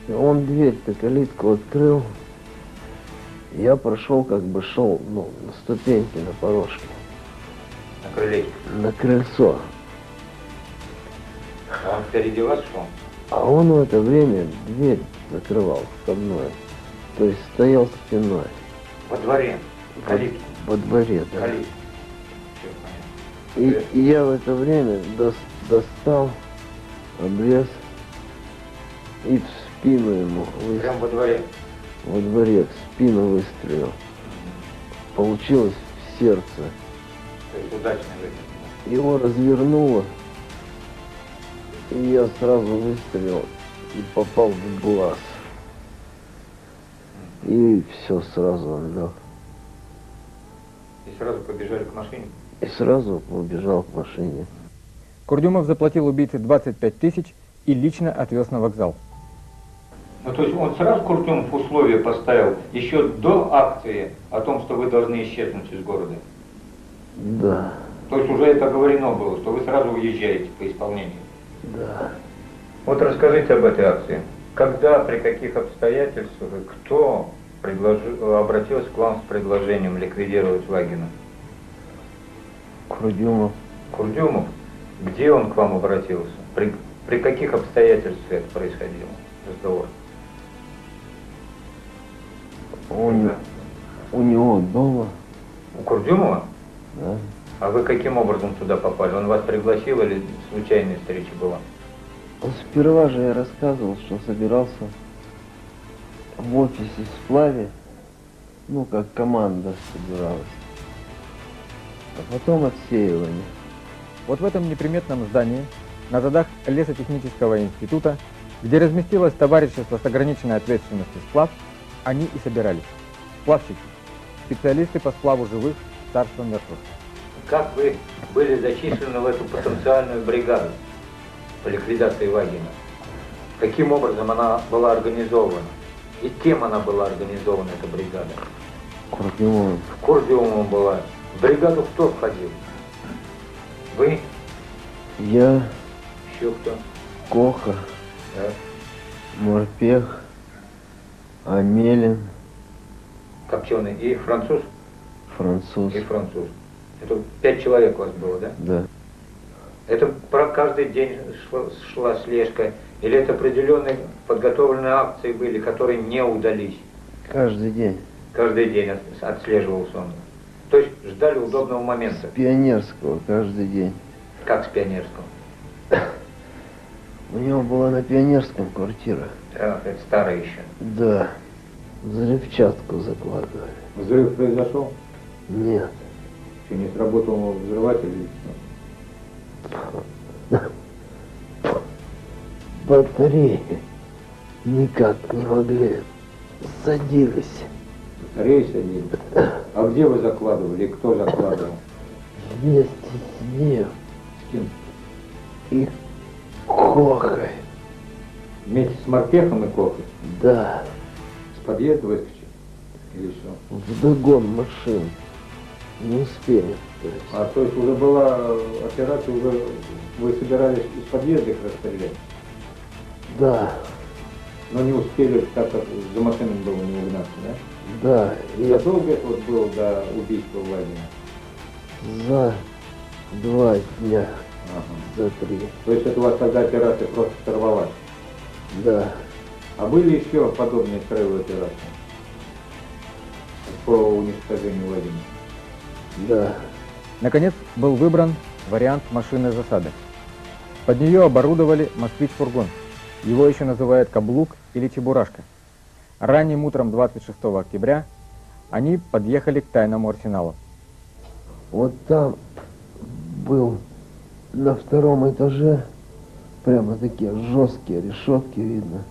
И он дверь-то, калитку открыл. Я прошел, как бы шел, на ступеньки, на порожке. На крылечко? На крыльцо. А он впереди вас шел? А он в это время дверь закрывал входную. То есть стоял спиной. Во дворе? Калитку? Во дворе, да. Калитку. И я в это время достал обрез и в спину ему выстрелил. Прям во дворе? Во дворе в спину выстрелил. Получилось в сердце. То есть удачно выстрелил? Его развернуло. И я сразу выстрелил и попал в глаз. И все, сразу он лег. И сразу побежали к машине? И сразу убежал к машине. Курдюмов заплатил убийце 25 тысяч и лично отвез на вокзал. Ну, то есть он сразу Курдюмов условия поставил еще до акции о том, что вы должны исчезнуть из города? Да. То есть уже это оговорено было, что вы сразу уезжаете по исполнению? Да. Вот расскажите об этой акции. Когда, при каких обстоятельствах и кто обратился к вам с предложением ликвидировать Вагина? Курдюмов. Курдюмов? Где он к вам обратился? При каких обстоятельствах это происходило? Разговор. У него дома. У Курдюмова? Да. А вы каким образом туда попали? Он вас пригласил или случайная встреча была? Сперва же я рассказывал, что собирался в офисе в Сплаве, как команда собиралась. А потом отсеивание. Вот в этом неприметном здании, на задах лесотехнического института, где разместилось товарищество с ограниченной ответственностью «Сплав», они и собирались. Сплавщики, специалисты по сплаву живых, царства мертвых. Как вы были зачислены в эту потенциальную бригаду по ликвидации Вагина? Каким образом она была организована? И кем она была организована, эта бригада? Курдюмовым. Курдюмовым была. В бригаду кто входил? Вы? Я. Еще кто? Коха. Да. Морпех. Амелин. Копченый. И француз? Француз. И француз. Это 5 человек у вас было, да? Да. Это про каждый день шла слежка? Или это определенные подготовленные акции были, которые не удались? Каждый день. Каждый день отслеживался он. То есть ждали удобного момента? С Пионерского каждый день. Как с Пионерского? У него была на Пионерском квартира. Так, это старая еще. Да. Взрывчатку закладывали. Взрыв произошел? Нет. Что, не сработал взрыватель или что? Батареи никак не могли. Садились. Батареи садились? А где вы закладывали? И кто закладывал? Вместе с ним. С кем? И Кохой. Вместе с Морпехом и Кохой? Да. С подъезда выскочили? Или что? Вдогон машин. Не успели. То есть уже была операция, уже вы собирались из подъезда их расстрелять? Да. Но не успели, так как за машинами было не угнаться, да? Да. И долго это вот было до убийства Владимира? За 2 дня. Ага. За 3. То есть это у вас тогда операция просто сорвалась? Да. А были еще подобные строевые операции по уничтожению Владимира? Да. Наконец был выбран вариант машинной засады. Под нее оборудовали москвич-фургон. Его еще называют каблук или чебурашка. Ранним утром 26 октября они подъехали к тайному арсеналу. Вот там был на втором этаже прямо такие жесткие решетки видно.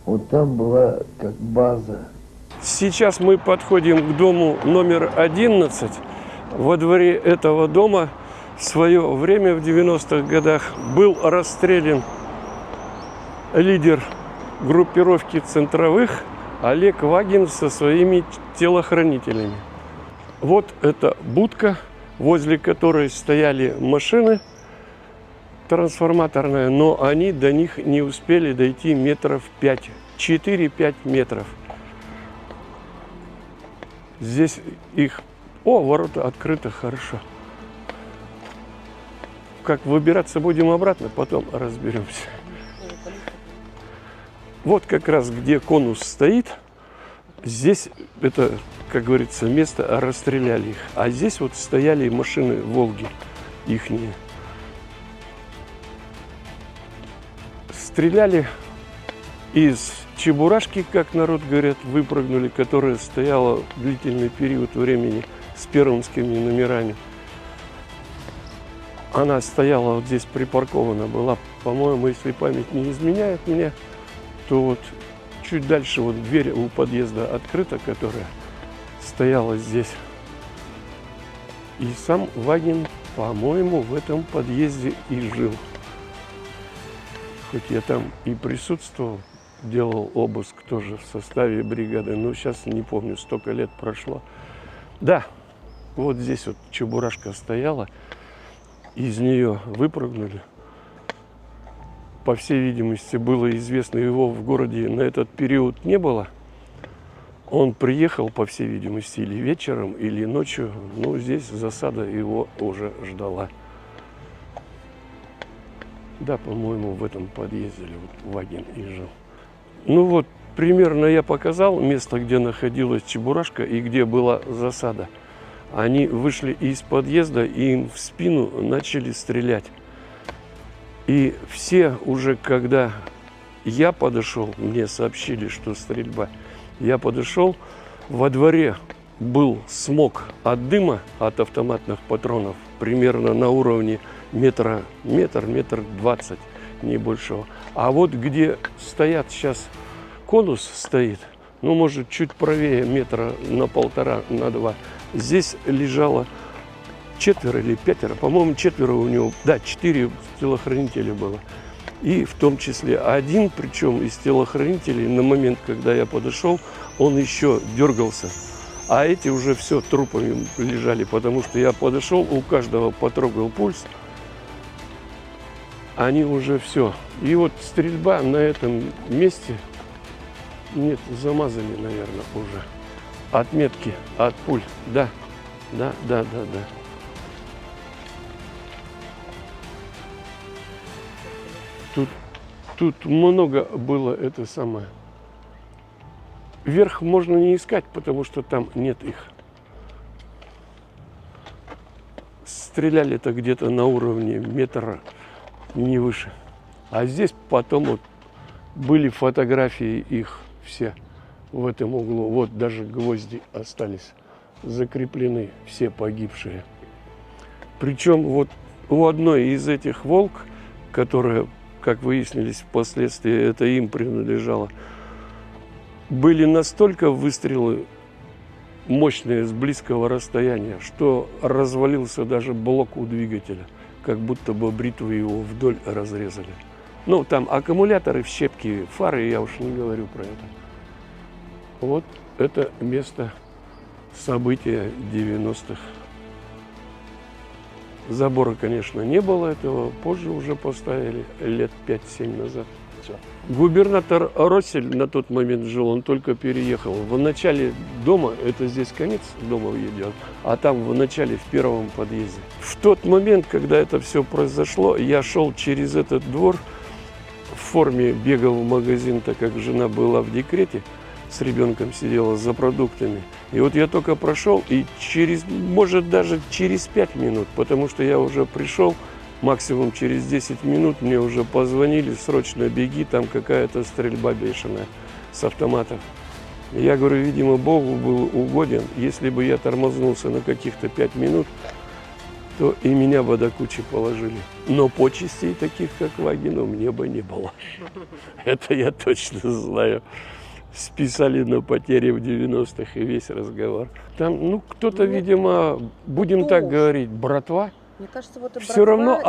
Вот там была как база. Сейчас мы подходим к дому номер 11. Во дворе этого дома в свое время, в 90-х годах, был расстрелян лидер группировки центровых Олег Вагин со своими телохранителями. Вот эта будка, возле которой стояли машины трансформаторные, но они до них не успели дойти метров 5, 4-5 метров. Здесь их... О, ворота открыты, хорошо. Как выбираться будем обратно, потом разберемся. Вот как раз где конус стоит, здесь это, как говорится, место, расстреляли их. А здесь вот стояли машины «Волги» ихние. Стреляли из чебурашки, как народ говорят, выпрыгнули, которая стояла длительный период времени с пермскими номерами. Она стояла вот здесь припаркована, была, по-моему, если память не изменяет меня, то вот чуть дальше вот дверь у подъезда открыта, которая стояла здесь. И сам Вагин, по-моему, в этом подъезде и жил. Хоть я там и присутствовал, делал обыск тоже в составе бригады, но сейчас не помню, столько лет прошло. Да, вот здесь вот чебурашка стояла, из нее выпрыгнули. По всей видимости, было известно, его в городе на этот период не было. Он приехал, по всей видимости, или вечером, или ночью, но здесь засада его уже ждала. Да, по-моему, в этом подъезде вот Вагин и жил. Ну вот, примерно я показал место, где находилась чебурашка и где была засада. Они вышли из подъезда и им в спину начали стрелять. И все уже, когда я подошел, мне сообщили, что стрельба. Я подошел, во дворе был смог от дыма, от автоматных патронов, примерно на уровне метр 20, не большего. А вот где стоят сейчас, конус стоит, ну, может, чуть правее метра на 1,5, на 2. Здесь лежало 4 или 5, по-моему, 4 у него, да, 4 телохранителя было. И в том числе один, причем из телохранителей, на момент, когда я подошел, он еще дергался. А эти уже все трупами лежали, потому что я подошел, у каждого потрогал пульс. Они уже все. И вот стрельба на этом месте, нет, замазали, наверное, уже. Отметки от пуль, да. Тут много было это самое. Вверх можно не искать, потому что там нет их. Стреляли-то где-то на уровне метра, не выше. А здесь потом вот были фотографии их все в этом углу. Вот даже гвозди остались закреплены, все погибшие. Причем вот у одной из этих «Волк», которая, как выяснились впоследствии, это им принадлежало, были настолько выстрелы мощные с близкого расстояния, что развалился даже блок у двигателя, как будто бы бритвой его вдоль разрезали. Ну, там аккумуляторы в щепки, фары, я уж не говорю про это. Вот это место события 90-х. Забора, конечно, не было этого, позже уже поставили, лет 5-7 назад. Все. Губернатор Россель на тот момент жил, он только переехал. В начале дома, это здесь конец дома идет, а там в начале, в первом подъезде. В тот момент, когда это все произошло, я шел через этот двор, в форме бегал в магазин, так как жена была в декрете, с ребенком сидела за продуктами. И вот я только прошел, и может даже через 5 минут, потому что я уже пришел, максимум через 10 минут мне уже позвонили, срочно беги, там какая-то стрельба бешеная с автоматов. Я говорю, видимо, Богу был угоден, если бы я тормознулся на каких-то 5 минут, то и меня бы до кучи положили. Но почестей таких, как Вагину, мне бы не было. Это я точно знаю. Списали на потери в 90-х и весь разговор. Там, кто-то, видимо, будем так говорить, братва. Мне кажется, вот все равно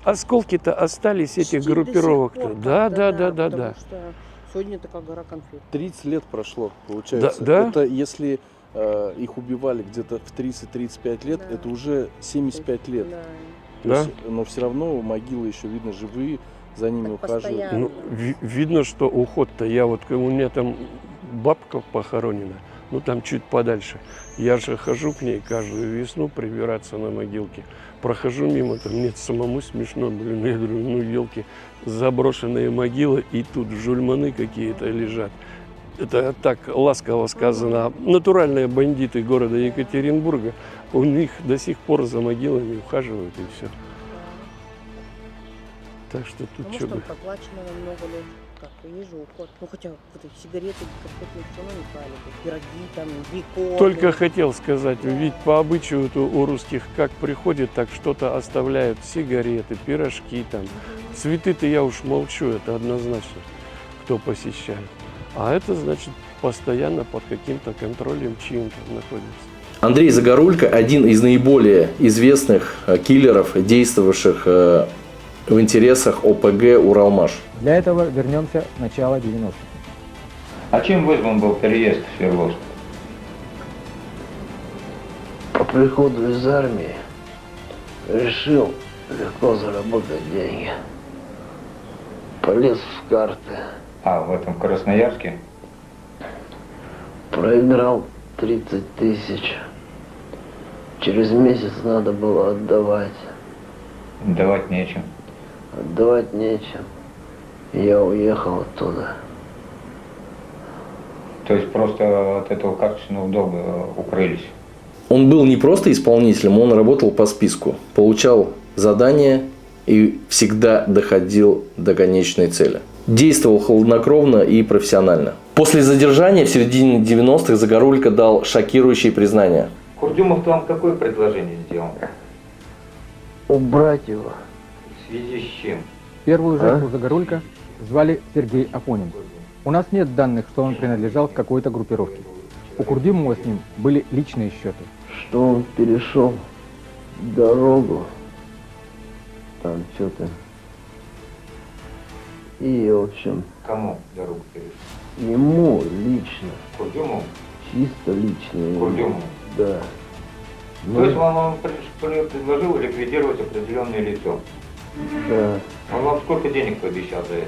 осколки-то остались этих группировок-то. Да. Сегодня такая гора конфет. 30 лет прошло, получается. Да? Это если их убивали где-то в 30-35 лет, это уже 75 лет. Да. Есть, но все равно могилы еще видно живые, за ними ухаживают. Видно, что уход-то. У меня там бабка похоронена, там чуть подальше. Я же хожу к ней каждую весну прибираться на могилке. Прохожу мимо, мне самому смешно, я говорю, елки, заброшенные могилы, и тут жульманы какие-то лежат. Это так ласково сказано. Натуральные бандиты города Екатеринбурга, у них до сих пор за могилами ухаживают, и все. Так что тут что бы. Проплачено на много лет. Как, вижу уход. Хотя вот эти сигареты, конфетные все равно не брали. Пироги, там, бекон. Только хотел сказать, ведь по обычаю у русских как приходит, так что-то оставляют. Сигареты, пирожки там. Цветы-то я уж молчу, это однозначно, кто посещает. А это значит постоянно под каким-то контролем чьим-то находится. Андрей Загорулько – один из наиболее известных киллеров, действовавших в интересах ОПГ «Уралмаш». Для этого вернемся в начало 90-х. А чем вызван был переезд в Свердловск? По приходу из армии решил легко заработать деньги. Полез в карты. А, в этом Красноярске? Проиграл 30 тысяч. Через месяц надо было отдавать. Отдавать нечем. Отдавать нечем. Я уехал оттуда. То есть просто от этого карточного долга укрылись? Он был не просто исполнителем, он работал по списку. Получал задания и всегда доходил до конечной цели. Действовал хладнокровно и профессионально. После задержания в середине 90-х Загорулько дал шокирующие признания. Курдюмов вам какое предложение сделал? Убрать его. В связи с чем? Первую жертву Загорулько звали Сергей Афонин. У нас нет данных, что он принадлежал к какой-то группировке. У Курдюмова с ним были личные счеты. Что он перешел дорогу, там что-то. И, в общем... Кому дорогу перешел? Ему лично. Курдюмову? Чисто лично. Курдюмову? Да. То есть он предложил ликвидировать определенное лицо? Да. Он вам сколько денег пообещал за это?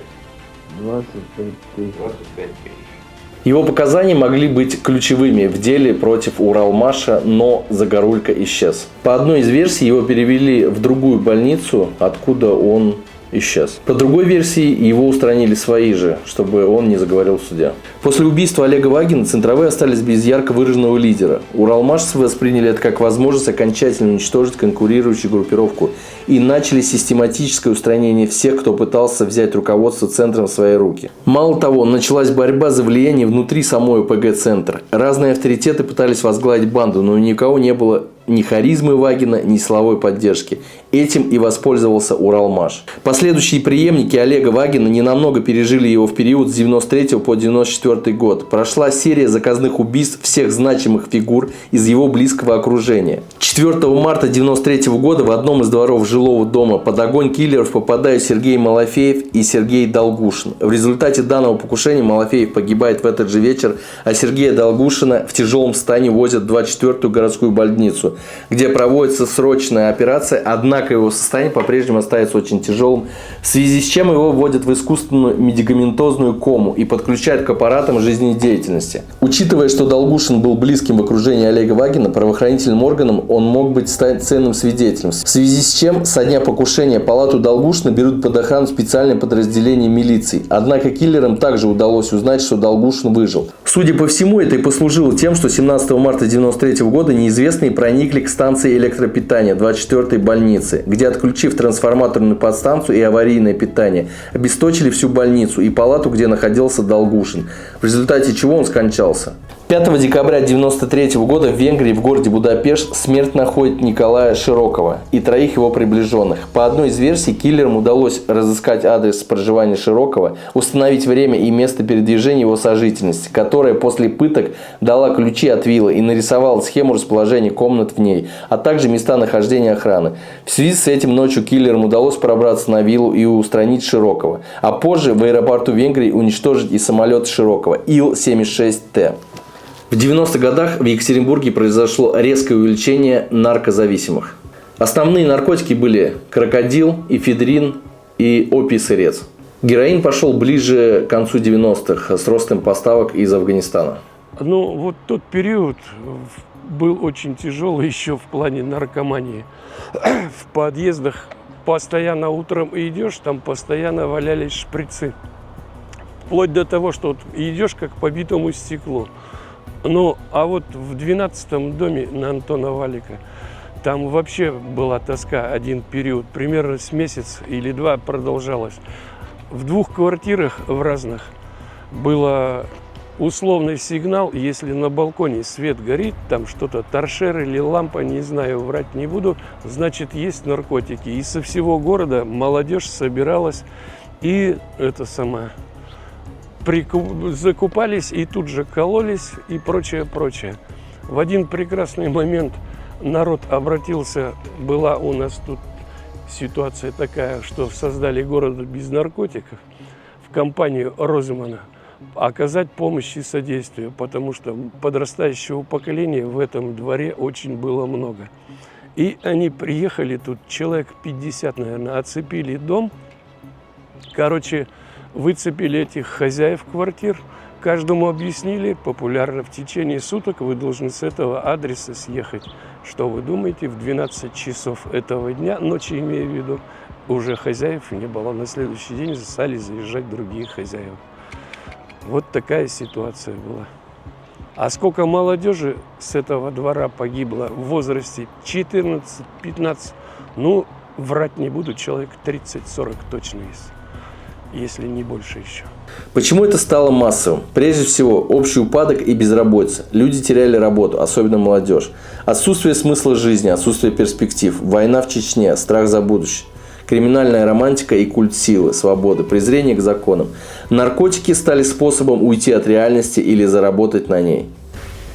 25 тысяч. 25 тысяч. Его показания могли быть ключевыми в деле против Уралмаша, но Загорулько исчез. По одной из версий, его перевели в другую больницу, откуда он исчез. По другой версии, его устранили свои же, чтобы он не заговорил в суде. После убийства Олега Вагина центровые остались без ярко выраженного лидера. Уралмашцы восприняли это как возможность окончательно уничтожить конкурирующую группировку и начали систематическое устранение всех, кто пытался взять руководство центром в свои руки. Мало того, началась борьба за влияние внутри самой ОПГ-центра. Разные авторитеты пытались возглавить банду, но у никого не было ни харизмы Вагина, ни силовой поддержки. Этим и воспользовался Уралмаш. Последующие преемники Олега Вагина ненамного пережили его в период с 93 по 94 год. Прошла серия заказных убийств всех значимых фигур из его близкого окружения. 4 марта 93 года в одном из дворов жилого дома под огонь киллеров попадают Сергей Малафеев и Сергей Долгушин. В результате данного покушения Малафеев погибает в этот же вечер, а Сергея Долгушина в тяжелом состоянии возят в 24-ю городскую больницу, где проводится срочная операция, однако его состояние по-прежнему остается очень тяжелым, в связи с чем его вводят в искусственную медикаментозную кому и подключают к аппаратам жизнедеятельности. Учитывая, что Долгушин был близким в окружении Олега Вагина, правоохранительным органам он мог быть стать ценным свидетелем, в связи с чем со дня покушения палату Долгушина берут под охрану специальное подразделение милиции. Однако киллерам также удалось узнать, что Долгушин выжил. Судя по всему, это и послужило тем, что 17 марта 1993 года неизвестные проникли к станции электропитания 24-й больницы, где, отключив трансформаторную подстанцию и аварийное питание, обесточили всю больницу и палату, где находился Долгушин, в результате чего он скончался. 5 декабря 1993 года в Венгрии в городе Будапешт смерть находит Николая Широкова и троих его приближенных. По одной из версий, киллерам удалось разыскать адрес проживания Широкова, установить время и место передвижения его сожительницы, которая после пыток дала ключи от виллы и нарисовала схему расположения комнат в ней, а также места нахождения охраны. В связи с этим ночью киллерам удалось пробраться на виллу и устранить Широкова, а позже в аэропорту Венгрии уничтожить и самолет Широкова Ил-76Т. В 90-х годах в Екатеринбурге произошло резкое увеличение наркозависимых. Основные наркотики были крокодил, эфедрин и опий-сырец. Героин пошел ближе к концу 90-х с ростом поставок из Афганистана. Ну, вот тот период был очень тяжелый еще в плане наркомании. В подъездах постоянно утром идешь, там постоянно валялись шприцы. Вплоть до того, что вот идешь как по битому стеклу. Ну, а вот в 12-м доме на Антона Валика там вообще была тоска один период, примерно с месяц или два продолжалась. В 2 квартирах в разных было условный сигнал, если на балконе свет горит, там что-то, торшер или лампа, не знаю, врать не буду, значит, есть наркотики. И со всего города молодежь собиралась и закупались и тут же кололись и прочее, прочее. В один прекрасный момент народ обратился, была у нас тут ситуация такая, что создали город без наркотиков, в компанию Розмана, оказать помощь и содействие, потому что подрастающего поколения в этом дворе очень было много. И они приехали тут, человек 50, наверное, оцепили дом, выцепили этих хозяев квартир, каждому объяснили, популярно, в течение суток вы должны с этого адреса съехать. Что вы думаете, в 12 часов этого дня, ночи имею в виду, уже хозяев не было. На следующий день стали заезжать другие хозяева. Вот такая ситуация была. А сколько молодежи с этого двора погибло в возрасте 14-15, ну, врать не буду, человек 30-40 точно есть. Если не больше еще. Почему это стало массовым? Прежде всего, общий упадок и безработица. Люди теряли работу, особенно молодежь. Отсутствие смысла жизни, отсутствие перспектив. Война в Чечне, страх за будущее. Криминальная романтика и культ силы, свободы, презрение к законам. Наркотики стали способом уйти от реальности или заработать на ней.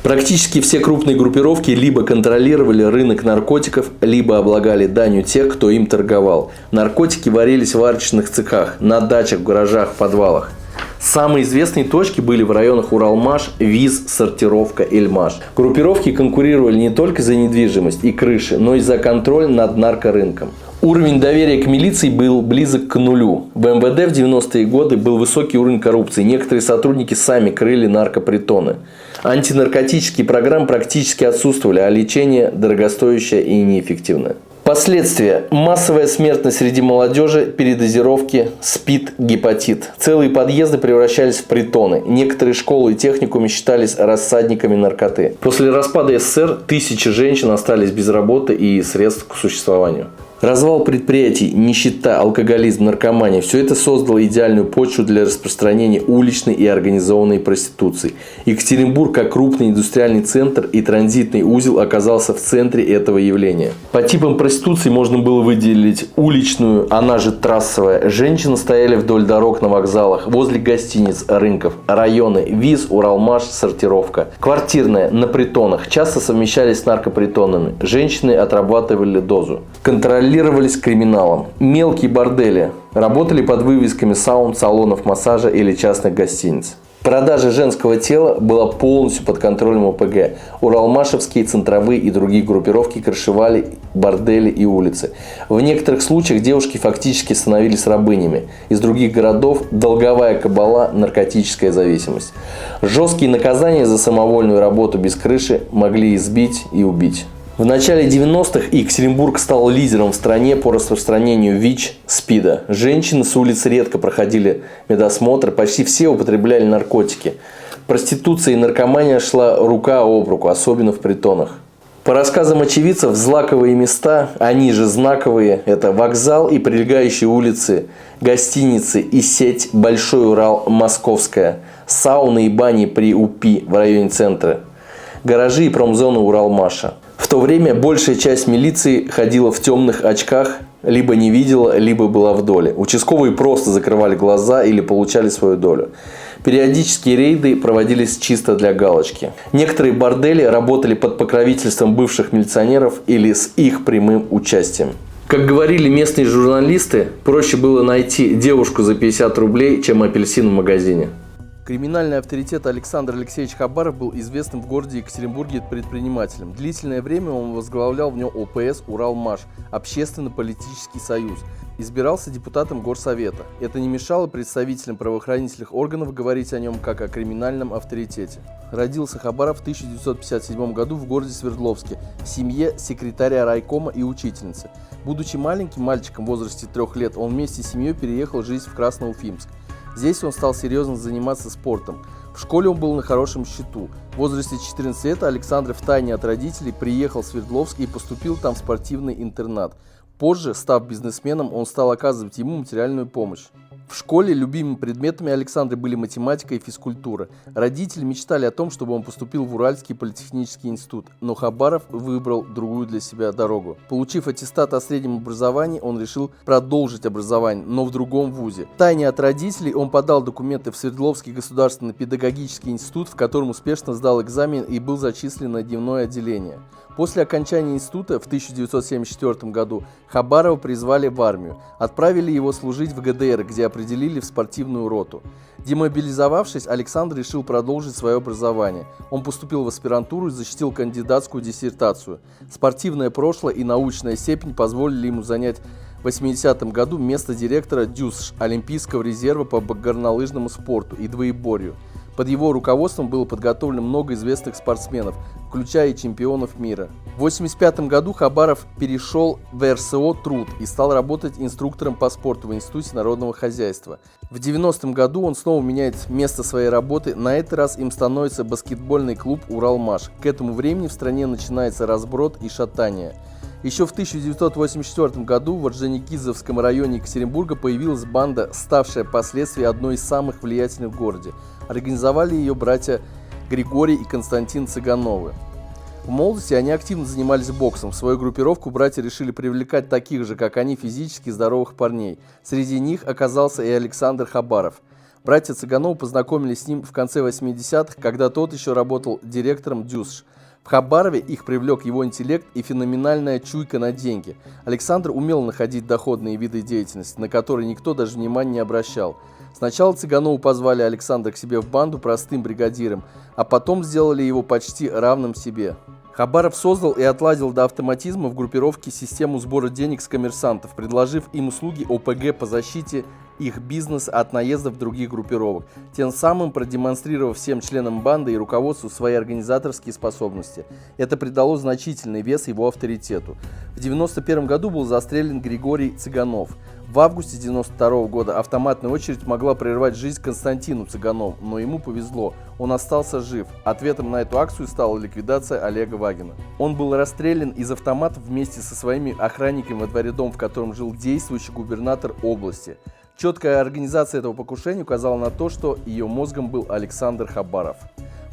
Практически все крупные группировки либо контролировали рынок наркотиков, либо облагали данью тех, кто им торговал. Наркотики варились в варочных цехах, на дачах, в гаражах, в подвалах. Самые известные точки были в районах Уралмаш, ВИЗ, Сортировка, Эльмаш. Группировки конкурировали не только за недвижимость и крыши, но и за контроль над наркорынком. Уровень доверия к милиции был близок к нулю. В МВД в 90-е годы был высокий уровень коррупции. Некоторые сотрудники сами крыли наркопритоны. Антинаркотические программы практически отсутствовали, а лечение дорогостоящее и неэффективное. Последствия. Массовая смертность среди молодежи, передозировки, СПИД, гепатит. Целые подъезды превращались в притоны. Некоторые школы и техникумы считались рассадниками наркоты. После распада СССР тысячи женщин остались без работы и средств к существованию. Развал предприятий, нищета, алкоголизм, наркомания – все это создало идеальную почву для распространения уличной и организованной проституции. Екатеринбург, как крупный индустриальный центр и транзитный узел, оказался в центре этого явления. По типам проституции можно было выделить уличную, она же трассовая. Женщины стояли вдоль дорог на вокзалах, возле гостиниц, рынков, районы, ВИЗ, Уралмаш, Сортировка. Квартирная, на притонах, часто совмещались с наркопритонами. Женщины отрабатывали дозу. Контролировались криминалом. Мелкие бордели работали под вывесками саунд, салонов массажа или частных гостиниц. Продажа женского тела была полностью под контролем ОПГ. Уралмашевские, центровые и другие группировки крышевали бордели и улицы. В некоторых случаях девушки фактически становились рабынями. Из других городов долговая кабала, наркотическая зависимость. Жесткие наказания за самовольную работу без крыши могли избить и убить. В начале 90-х Екатеринбург стал лидером в стране по распространению ВИЧ, СПИДа. Женщины с улиц редко проходили медосмотр, почти все употребляли наркотики. Проституция и наркомания шла рука об руку, особенно в притонах. По рассказам очевидцев, злаковые места, они же знаковые, это вокзал и прилегающие улицы, гостиницы и сеть Большой Урал Московская, сауны и бани при УПИ в районе центра, гаражи и промзоны Уралмаша. В то время большая часть милиции ходила в темных очках, либо не видела, либо была в доле. Участковые просто закрывали глаза или получали свою долю. Периодические рейды проводились чисто для галочки. Некоторые бордели работали под покровительством бывших милиционеров или с их прямым участием. Как говорили местные журналисты, проще было найти девушку за 50 рублей, чем апельсин в магазине. Криминальный авторитет Александр Алексеевич Хабаров был известным в городе Екатеринбурге предпринимателем. Длительное время он возглавлял в нем ОПС «Уралмаш» – Общественно-политический союз. Избирался депутатом горсовета. Это не мешало представителям правоохранительных органов говорить о нем как о криминальном авторитете. Родился Хабаров в 1957 году в городе Свердловске в семье секретаря райкома и учительницы. Будучи маленьким мальчиком в возрасте 3 лет, он вместе с семьей переехал жить в Красноуфимск. Здесь он стал серьезно заниматься спортом. В школе он был на хорошем счету. В возрасте 14 лет Александр втайне от родителей приехал в Свердловск и поступил там в спортивный интернат. Позже, став бизнесменом, он стал оказывать ему материальную помощь. В школе любимыми предметами Александра были математика и физкультура. Родители мечтали о том, чтобы он поступил в Уральский политехнический институт, но Хабаров выбрал другую для себя дорогу. Получив аттестат о среднем образовании, он решил продолжить образование, но в другом вузе. Втайне от родителей он подал документы в Свердловский государственный педагогический институт, в котором успешно сдал экзамен и был зачислен на дневное отделение. После окончания института в 1974 году Хабарова призвали в армию. Отправили его служить в ГДР, где определили в спортивную роту. Демобилизовавшись, Александр решил продолжить свое образование. Он поступил в аспирантуру и защитил кандидатскую диссертацию. Спортивное прошлое и научная степень позволили ему занять в 80-м году место директора ДЮСШ Олимпийского резерва по горнолыжному спорту и двоеборью. Под его руководством было подготовлено много известных спортсменов, включая и чемпионов мира. В 1985 году Хабаров перешел в РСО «Труд» и стал работать инструктором по спорту в Институте народного хозяйства. В 1990 году он снова меняет место своей работы, на этот раз им становится баскетбольный клуб «Уралмаш». К этому времени в стране начинается разброд и шатание. Еще в 1984 году в Орджоникидзевском районе Екатеринбурга появилась банда, ставшая впоследствии одной из самых влиятельных в городе. Организовали ее братья Григорий и Константин Цыгановы. В молодости они активно занимались боксом. В свою группировку братья решили привлекать таких же, как они, физически здоровых парней. Среди них оказался и Александр Хабаров. Братья Цыгановы познакомились с ним в конце 80-х, когда тот еще работал директором ДЮСШ. В Хабарове их привлек его интеллект и феноменальная чуйка на деньги. Александр умел находить доходные виды деятельности, на которые никто даже внимания не обращал. Сначала Цыганову позвали Александра к себе в банду простым бригадиром, а потом сделали его почти равным себе. Хабаров создал и отладил до автоматизма в группировке систему сбора денег с коммерсантов, предложив им услуги ОПГ по защите их бизнеса от наездов других группировок, тем самым продемонстрировав всем членам банды и руководству свои организаторские способности. Это придало значительный вес его авторитету. В 1991 году был застрелен Григорий Цыганов. В августе 1992 года автоматная очередь могла прервать жизнь Константину Цыганову, но ему повезло, он остался жив. Ответом на эту акцию стала ликвидация Олега Вагина. Он был расстрелян из автомата вместе со своими охранниками во дворе дома, в котором жил действующий губернатор области. Четкая организация этого покушения указала на то, что ее мозгом был Александр Хабаров.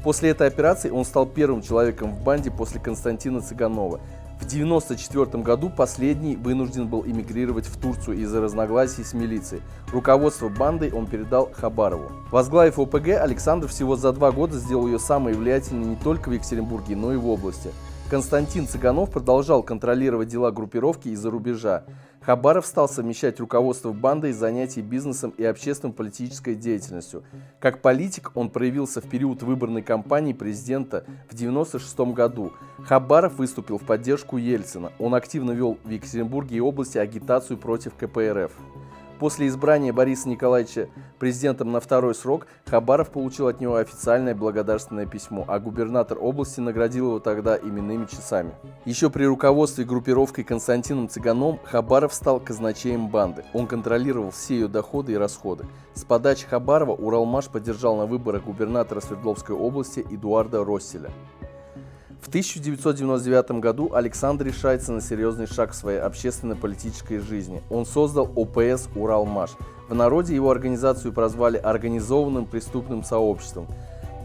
После этой операции он стал первым человеком в банде после Константина Цыганова. В 1994 году последний вынужден был эмигрировать в Турцию из-за разногласий с милицией. Руководство бандой он передал Хабарову. Возглавив ОПГ, Александр всего за 2 года сделал ее самой влиятельной не только в Екатеринбурге, но и в области. Константин Цыганов продолжал контролировать дела группировки из-за рубежа. Хабаров стал совмещать руководство бандой с занятием бизнесом и общественно-политической деятельностью. Как политик он проявился в период выборной кампании президента в 1996 году. Хабаров выступил в поддержку Ельцина. Он активно вел в Екатеринбурге и области агитацию против КПРФ. После избрания Бориса Николаевича президентом на второй срок Хабаров получил от него официальное благодарственное письмо, а губернатор области наградил его тогда именными часами. Еще при руководстве группировкой Константином Цыганом Хабаров стал казначеем банды. Он контролировал все ее доходы и расходы. С подачи Хабарова Уралмаш поддержал на выборах губернатора Свердловской области Эдуарда Росселя. В 1999 году Александр решается на серьезный шаг в своей общественно-политической жизни. Он создал ОПС «Уралмаш». В народе его организацию прозвали «Организованным преступным сообществом».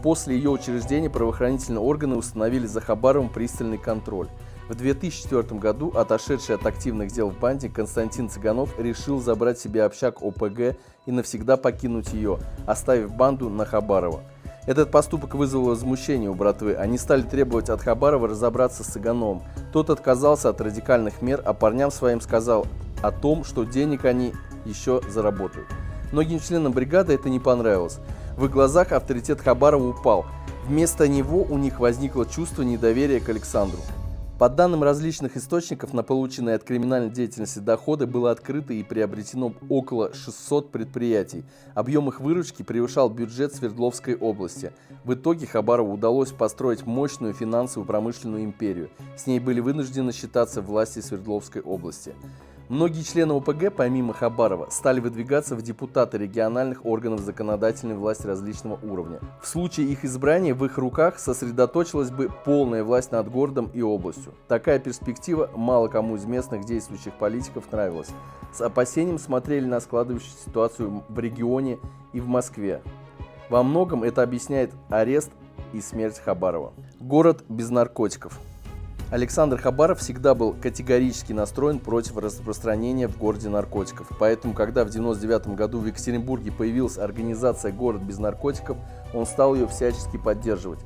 После ее учреждения правоохранительные органы установили за Хабаровым пристальный контроль. В 2004 году отошедший от активных дел в банде Константин Цыганов решил забрать себе общак ОПГ и навсегда покинуть ее, оставив банду на Хабарова. Этот поступок вызвал возмущение у братвы. Они стали требовать от Хабарова разобраться с Цыгановым. Тот отказался от радикальных мер, а парням своим сказал о том, что денег они еще заработают. Многим членам бригады это не понравилось. В их глазах авторитет Хабарова упал. Вместо него у них возникло чувство недоверия к Александру. По данным различных источников, на полученные от криминальной деятельности доходы было открыто и приобретено около 600 предприятий. Объем их выручки превышал бюджет Свердловской области. В итоге Хабарову удалось построить мощную финансовую промышленную империю. С ней были вынуждены считаться власти Свердловской области. Многие члены ОПГ, помимо Хабарова, стали выдвигаться в депутаты региональных органов законодательной власти различного уровня. В случае их избрания в их руках сосредоточилась бы полная власть над городом и областью. Такая перспектива мало кому из местных действующих политиков нравилась. С опасением смотрели на складывающуюся ситуацию в регионе и в Москве. Во многом это объясняет арест и смерть Хабарова. Город без наркотиков. Александр Хабаров всегда был категорически настроен против распространения в городе наркотиков. Поэтому, когда в 1999 году в Екатеринбурге появилась организация «Город без наркотиков», он стал ее всячески поддерживать.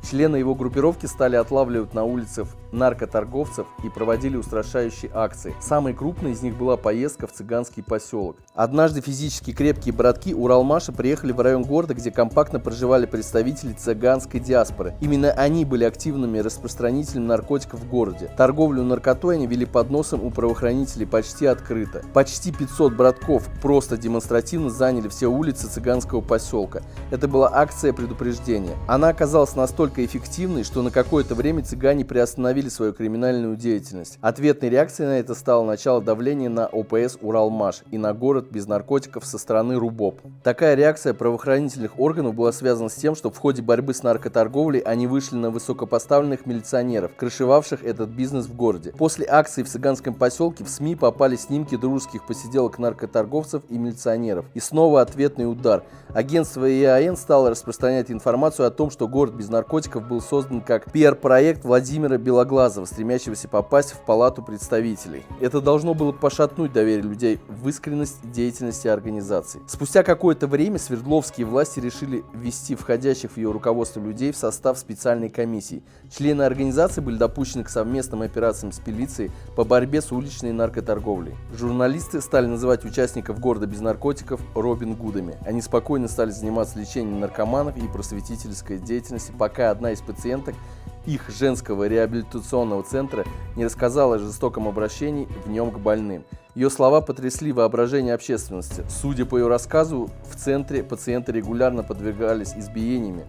Члены его группировки стали отлавливать на улицах наркоторговцев и проводили устрашающие акции. Самой крупной из них была поездка в цыганский поселок. Однажды физически крепкие братки Уралмаша приехали в район города, где компактно проживали представители цыганской диаспоры. Именно они были активными распространителями наркотиков в городе. Торговлю наркотой они вели под носом у правоохранителей почти открыто. Почти 500 братков просто демонстративно заняли все улицы цыганского поселка. Это была акция предупреждения. Она оказалась настолько эффективной, что на какое-то время цыгане приостановили свою криминальную деятельность. Ответной реакцией на это стало начало давления на ОПС «Уралмаш» и на город без наркотиков со стороны РУБОП. Такая реакция правоохранительных органов была связана с тем, что в ходе борьбы с наркоторговлей они вышли на высокопоставленных милиционеров, крышевавших этот бизнес в городе. После акции в цыганском поселке в СМИ попали снимки дружеских посиделок наркоторговцев и милиционеров. И снова ответный удар. Агентство ИАН стало распространять информацию о том, что город без наркотиков был создан как пиар-проект Владимира Белоглазова, стремящегося попасть в Палату представителей. Это должно было пошатнуть доверие людей в искренность деятельности организации. Спустя какое-то время свердловские власти решили ввести входящих в ее руководство людей в состав специальной комиссии. Члены организации были допущены к совместным операциям с полицией по борьбе с уличной наркоторговлей. Журналисты стали называть участников города без наркотиков Робин Гудами. Они спокойно стали заниматься лечением наркоманов и просветительской деятельностью, пока одна из пациенток их женского реабилитационного центра не рассказала о жестоком обращении в нем к больным. Ее слова потрясли воображение общественности. Судя по ее рассказу, в центре пациенты регулярно подвергались избиениями,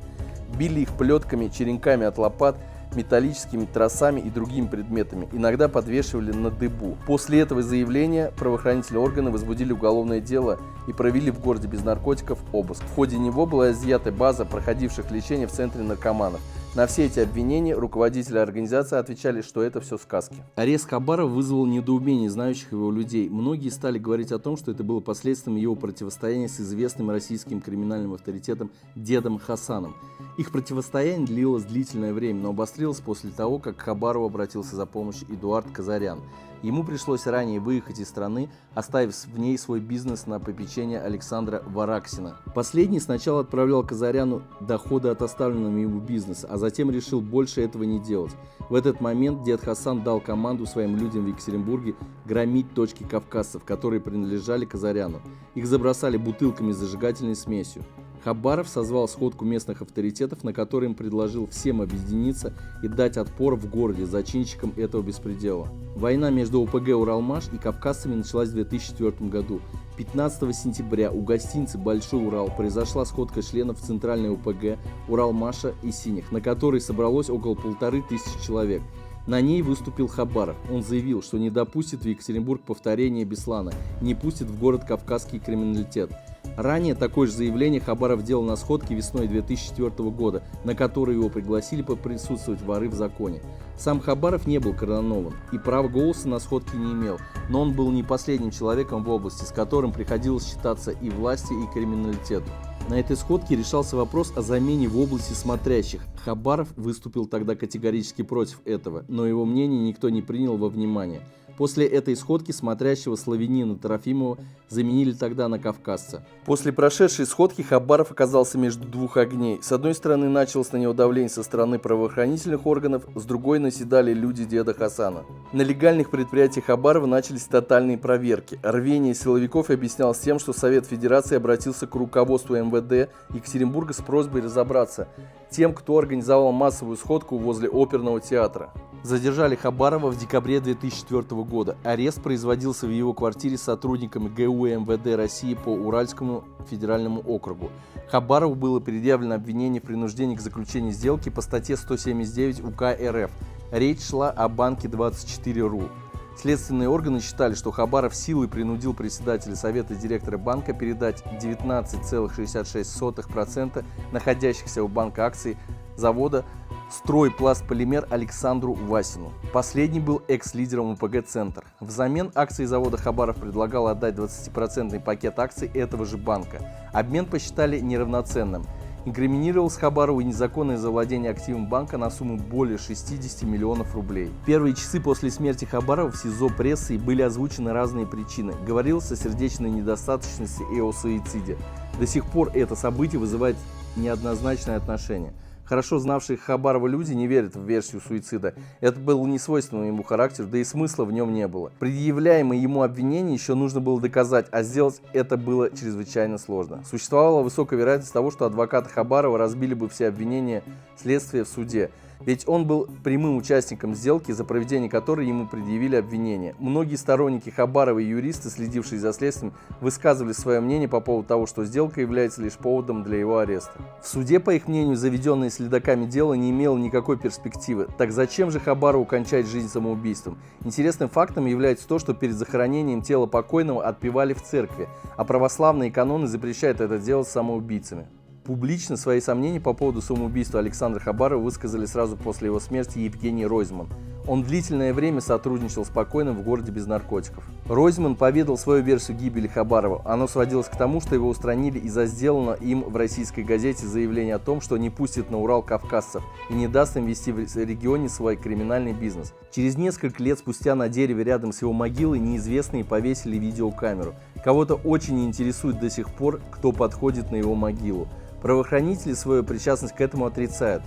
били их плетками, черенками от лопат, металлическими тросами и другими предметами, иногда подвешивали на дыбу. После этого заявления правоохранительные органы возбудили уголовное дело и провели в городе без наркотиков обыск. В ходе него была изъята база проходивших лечение в центре наркоманов. На все эти обвинения руководители организации отвечали, что это все сказки. Арест Хабарова вызвал недоумение знающих его людей. Многие стали говорить о том, что это было последствием его противостояния с известным российским криминальным авторитетом Дедом Хасаном. Их противостояние длилось длительное время, но обострилось после того, как к Хабарову обратился за помощью Эдуард Казарян. Ему пришлось ранее выехать из страны, оставив в ней свой бизнес на попечение Александра Вараксина. Последний сначала отправлял Казаряну доходы от оставленного ему бизнеса, а затем решил больше этого не делать. В этот момент дед Хасан дал команду своим людям в Екатеринбурге громить точки кавказцев, которые принадлежали Казаряну. Их забросали бутылками с зажигательной смесью. Хабаров созвал сходку местных авторитетов, на которой им предложил всем объединиться и дать отпор в городе зачинщикам этого беспредела. Война между ОПГ «Уралмаш» и кавказцами началась в 2004 году. 15 сентября у гостиницы «Большой Урал» произошла сходка членов Центральной ОПГ, Уралмаша и Синих, на которой собралось около 1500 человек. На ней выступил Хабаров. Он заявил, что не допустит в Екатеринбург повторения Беслана, не пустит в город кавказский криминалитет. Ранее такое же заявление Хабаров делал на сходке весной 2004 года, на которой его пригласили поприсутствовать воры в законе. Сам Хабаров не был коронован и права голоса на сходке не имел, но он был не последним человеком в области, с которым приходилось считаться и власти, и криминалитету. На этой сходке решался вопрос о замене в области смотрящих. Хабаров выступил тогда категорически против этого, но его мнение никто не принял во внимание. После этой сходки смотрящего славянина Трофимова заменили тогда на кавказца. После прошедшей сходки Хабаров оказался между двух огней. С одной стороны началось на него давление со стороны правоохранительных органов, с другой наседали люди деда Хасана. На легальных предприятиях Хабарова начались тотальные проверки. Рвение силовиков объяснялось тем, что Совет Федерации обратился к руководству МВД Екатеринбурга с просьбой разобраться тем, кто организовал массовую сходку возле оперного театра. Задержали Хабарова в декабре 2004 года. Арест производился в его квартире сотрудниками ГУ МВД России по Уральскому федеральному округу. Хабарову было предъявлено обвинение в принуждении к заключению сделки по статье 179 УК РФ. Речь шла о банке 24.ру. Следственные органы считали, что Хабаров силой принудил председателя совета директора банка передать 19,66% находящихся у банка акций завода «Стройпластполимер» Александру Васину. Последний был экс-лидером ОПГ «Центр». Взамен акции завода Хабаров предлагал отдать 20% пакет акций этого же банка. Обмен посчитали неравноценным. Инкриминировалось Хабарову незаконное завладение активом банка на сумму более 60 миллионов рублей. В первые часы после смерти Хабарова в СИЗО прессой были озвучены разные причины. Говорилось о сердечной недостаточности и о суициде. До сих пор это событие вызывает неоднозначное отношение. Хорошо знавшие Хабарова люди не верят в версию суицида. Это было не свойственно ему характеру, да и смысла в нем не было. Предъявляемое ему обвинение еще нужно было доказать, а сделать это было чрезвычайно сложно. Существовала высокая вероятность того, что адвокаты Хабарова разбили бы все обвинения следствия в суде. Ведь он был прямым участником сделки, за проведение которой ему предъявили обвинение. Многие сторонники Хабарова и юристы, следившие за следствием, высказывали свое мнение по поводу того, что сделка является лишь поводом для его ареста. В суде, по их мнению, заведенное следаками дело не имело никакой перспективы. Так зачем же Хабарову кончать жизнь самоубийством? Интересным фактом является то, что перед захоронением тела покойного отпевали в церкви, а православные каноны запрещают это делать самоубийцами. Публично свои сомнения по поводу самоубийства Александра Хабарова высказали сразу после его смерти Евгений Ройзман. Он длительное время сотрудничал с покойным в городе без наркотиков. Ройзман поведал свою версию гибели Хабарова. Оно сводилось к тому, что его устранили из-за сделанного им в российской газете заявление о том, что не пустит на Урал кавказцев и не даст им вести в регионе свой криминальный бизнес. Через несколько лет спустя на дереве рядом с его могилой неизвестные повесили видеокамеру. Кого-то очень интересует до сих пор, кто подходит на его могилу. Правоохранители свою причастность к этому отрицают.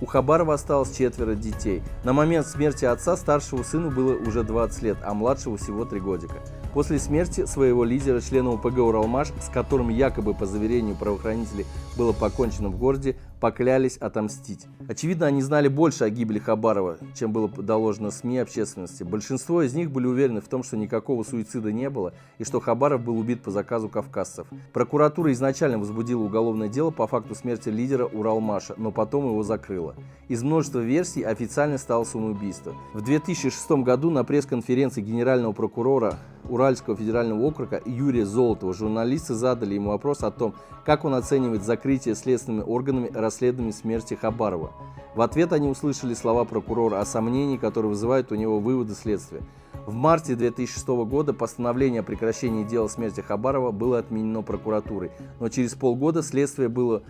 У Хабарова осталось 4 детей. На момент смерти отца старшему сыну было уже 20 лет, а младшему всего 3 годика. После смерти своего лидера, члена ОПГ «Уралмаш», с которым якобы по заверению правоохранителей было покончено в городе, поклялись отомстить. Очевидно, они знали больше о гибели Хабарова, чем было доложено СМИ общественности. Большинство из них были уверены в том, что никакого суицида не было и что Хабаров был убит по заказу кавказцев. Прокуратура изначально возбудила уголовное дело по факту смерти лидера Уралмаша, но потом его закрыла. Из множества версий официально стало самоубийство. В 2006 году на пресс-конференции генерального прокурора Уральского федерального округа Юрия Золотова журналисты задали ему вопрос о том, как он оценивает закрытие следственными органами расследования смерти Хабарова. В ответ они услышали слова прокурора о сомнении, которые вызывают у него выводы следствия. В марте 2006 года постановление о прекращении дела смерти Хабарова было отменено прокуратурой, но через полгода следствие было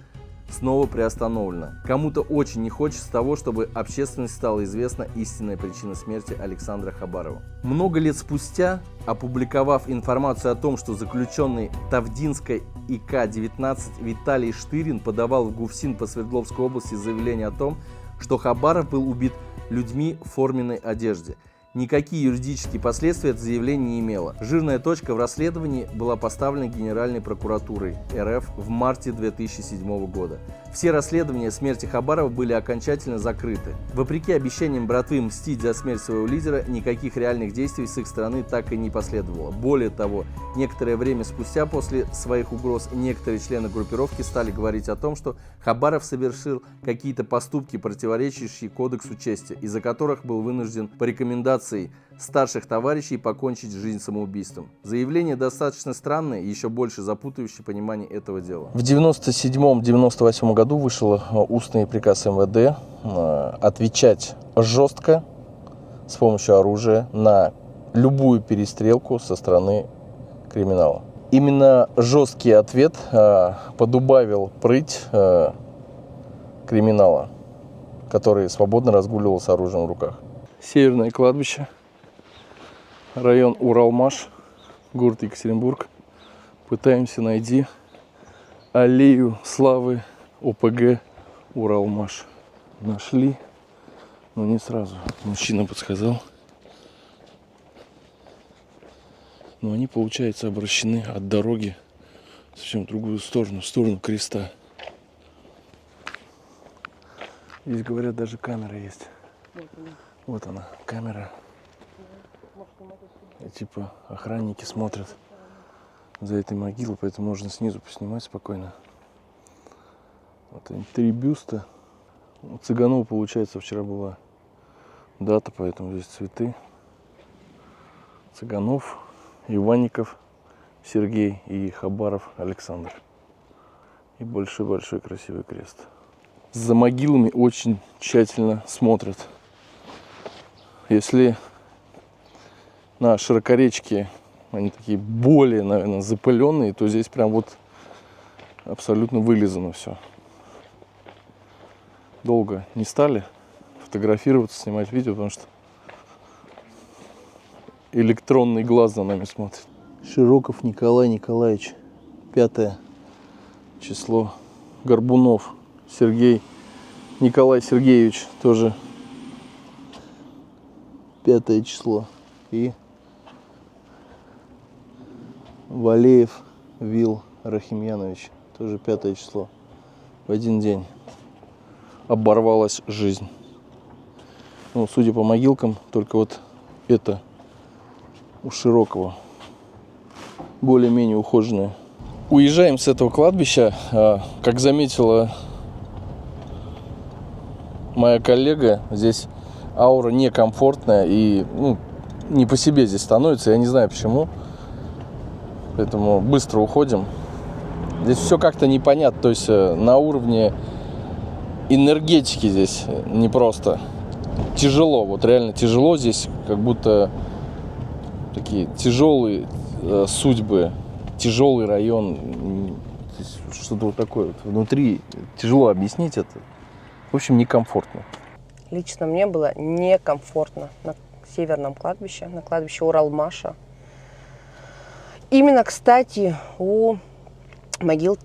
снова приостановлено. Кому-то очень не хочется того, чтобы общественности стала известна истинная причина смерти Александра Хабарова. Много лет спустя, опубликовав информацию о том, что заключенный Тавдинской ИК-19 Виталий Штырин подавал в ГУФСИН по Свердловской области заявление о том, что Хабаров был убит людьми в форменной одежде. Никакие юридические последствия это заявление не имело. Жирная точка в расследовании была поставлена Генеральной прокуратурой РФ в марте 2007 года. Все расследования смерти Хабарова были окончательно закрыты. Вопреки обещаниям братвы мстить за смерть своего лидера, никаких реальных действий с их стороны так и не последовало. Более того, некоторое время спустя после своих угроз некоторые члены группировки стали говорить о том, что Хабаров совершил какие-то поступки, противоречащие кодексу чести, из-за которых был вынужден по рекомендации старших товарищей покончить жизнь самоубийством. Заявление достаточно странное и еще больше запутывающее понимание этого дела. В 1997-1998 году вышел устный приказ МВД отвечать жестко с помощью оружия на любую перестрелку со стороны криминала. Именно жесткий ответ подубавил прыть криминала, который свободно разгуливал с оружием в руках. Северное кладбище, район Уралмаш, город Екатеринбург. Пытаемся найти аллею славы ОПГ Уралмаш. Нашли, но не сразу. Мужчина подсказал. Но они, получается, обращены от дороги совсем в другую сторону, в сторону креста. Здесь, говорят, даже камера есть. Вот она, камера. И типа охранники смотрят за этой могилой, поэтому можно снизу поснимать спокойно. Вот они, 3 бюста. У Цыганова, получается, вчера была дата, поэтому здесь цветы. Цыганов, Иванников Сергей и Хабаров Александр. И большой-большой красивый крест. За могилами очень тщательно смотрят. Если на Широкоречке они такие более, наверное, запыленные, то здесь прям вот абсолютно вылизано все. Долго не стали фотографироваться, снимать видео, потому что электронный глаз за нами смотрит. Широков Николай Николаевич, 5 число. Горбунов Сергей Николай Сергеевич, тоже 5 число. И Валеев Вил Рахимьянович, тоже 5 число. В один день оборвалась жизнь. Ну, судя по могилкам, только вот это у Широкого более-менее ухоженное. Уезжаем с этого кладбища. Как заметила моя коллега, здесь аура некомфортная и не по себе здесь становится. Я не знаю почему. Поэтому быстро уходим. Здесь все как-то непонятно. То есть на уровне энергетики здесь непросто. Тяжело. Вот реально тяжело здесь. Как будто такие тяжелые судьбы. Тяжелый район. Что-то вот такое вот внутри. Тяжело объяснить это. В общем, некомфортно. Лично мне было некомфортно на северном кладбище, на кладбище Уралмаша. Именно, кстати, у могил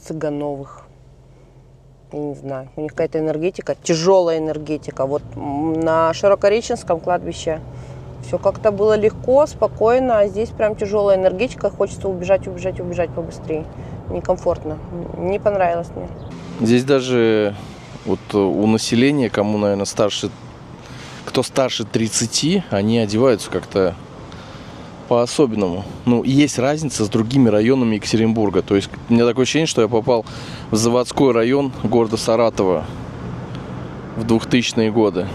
Цыгановых. Я не знаю, у них какая-то энергетика, тяжелая энергетика. Вот на Широкореченском кладбище все как-то было легко, спокойно, а здесь прям тяжелая энергетика, хочется убежать побыстрее. Некомфортно, не понравилось мне. Здесь даже вот у населения, кому, наверное, кто старше 30, они одеваются как-то по-особенному. Ну, есть разница с другими районами Екатеринбурга. То есть у меня такое ощущение, что я попал в заводской район города Саратова в 2000-е годы.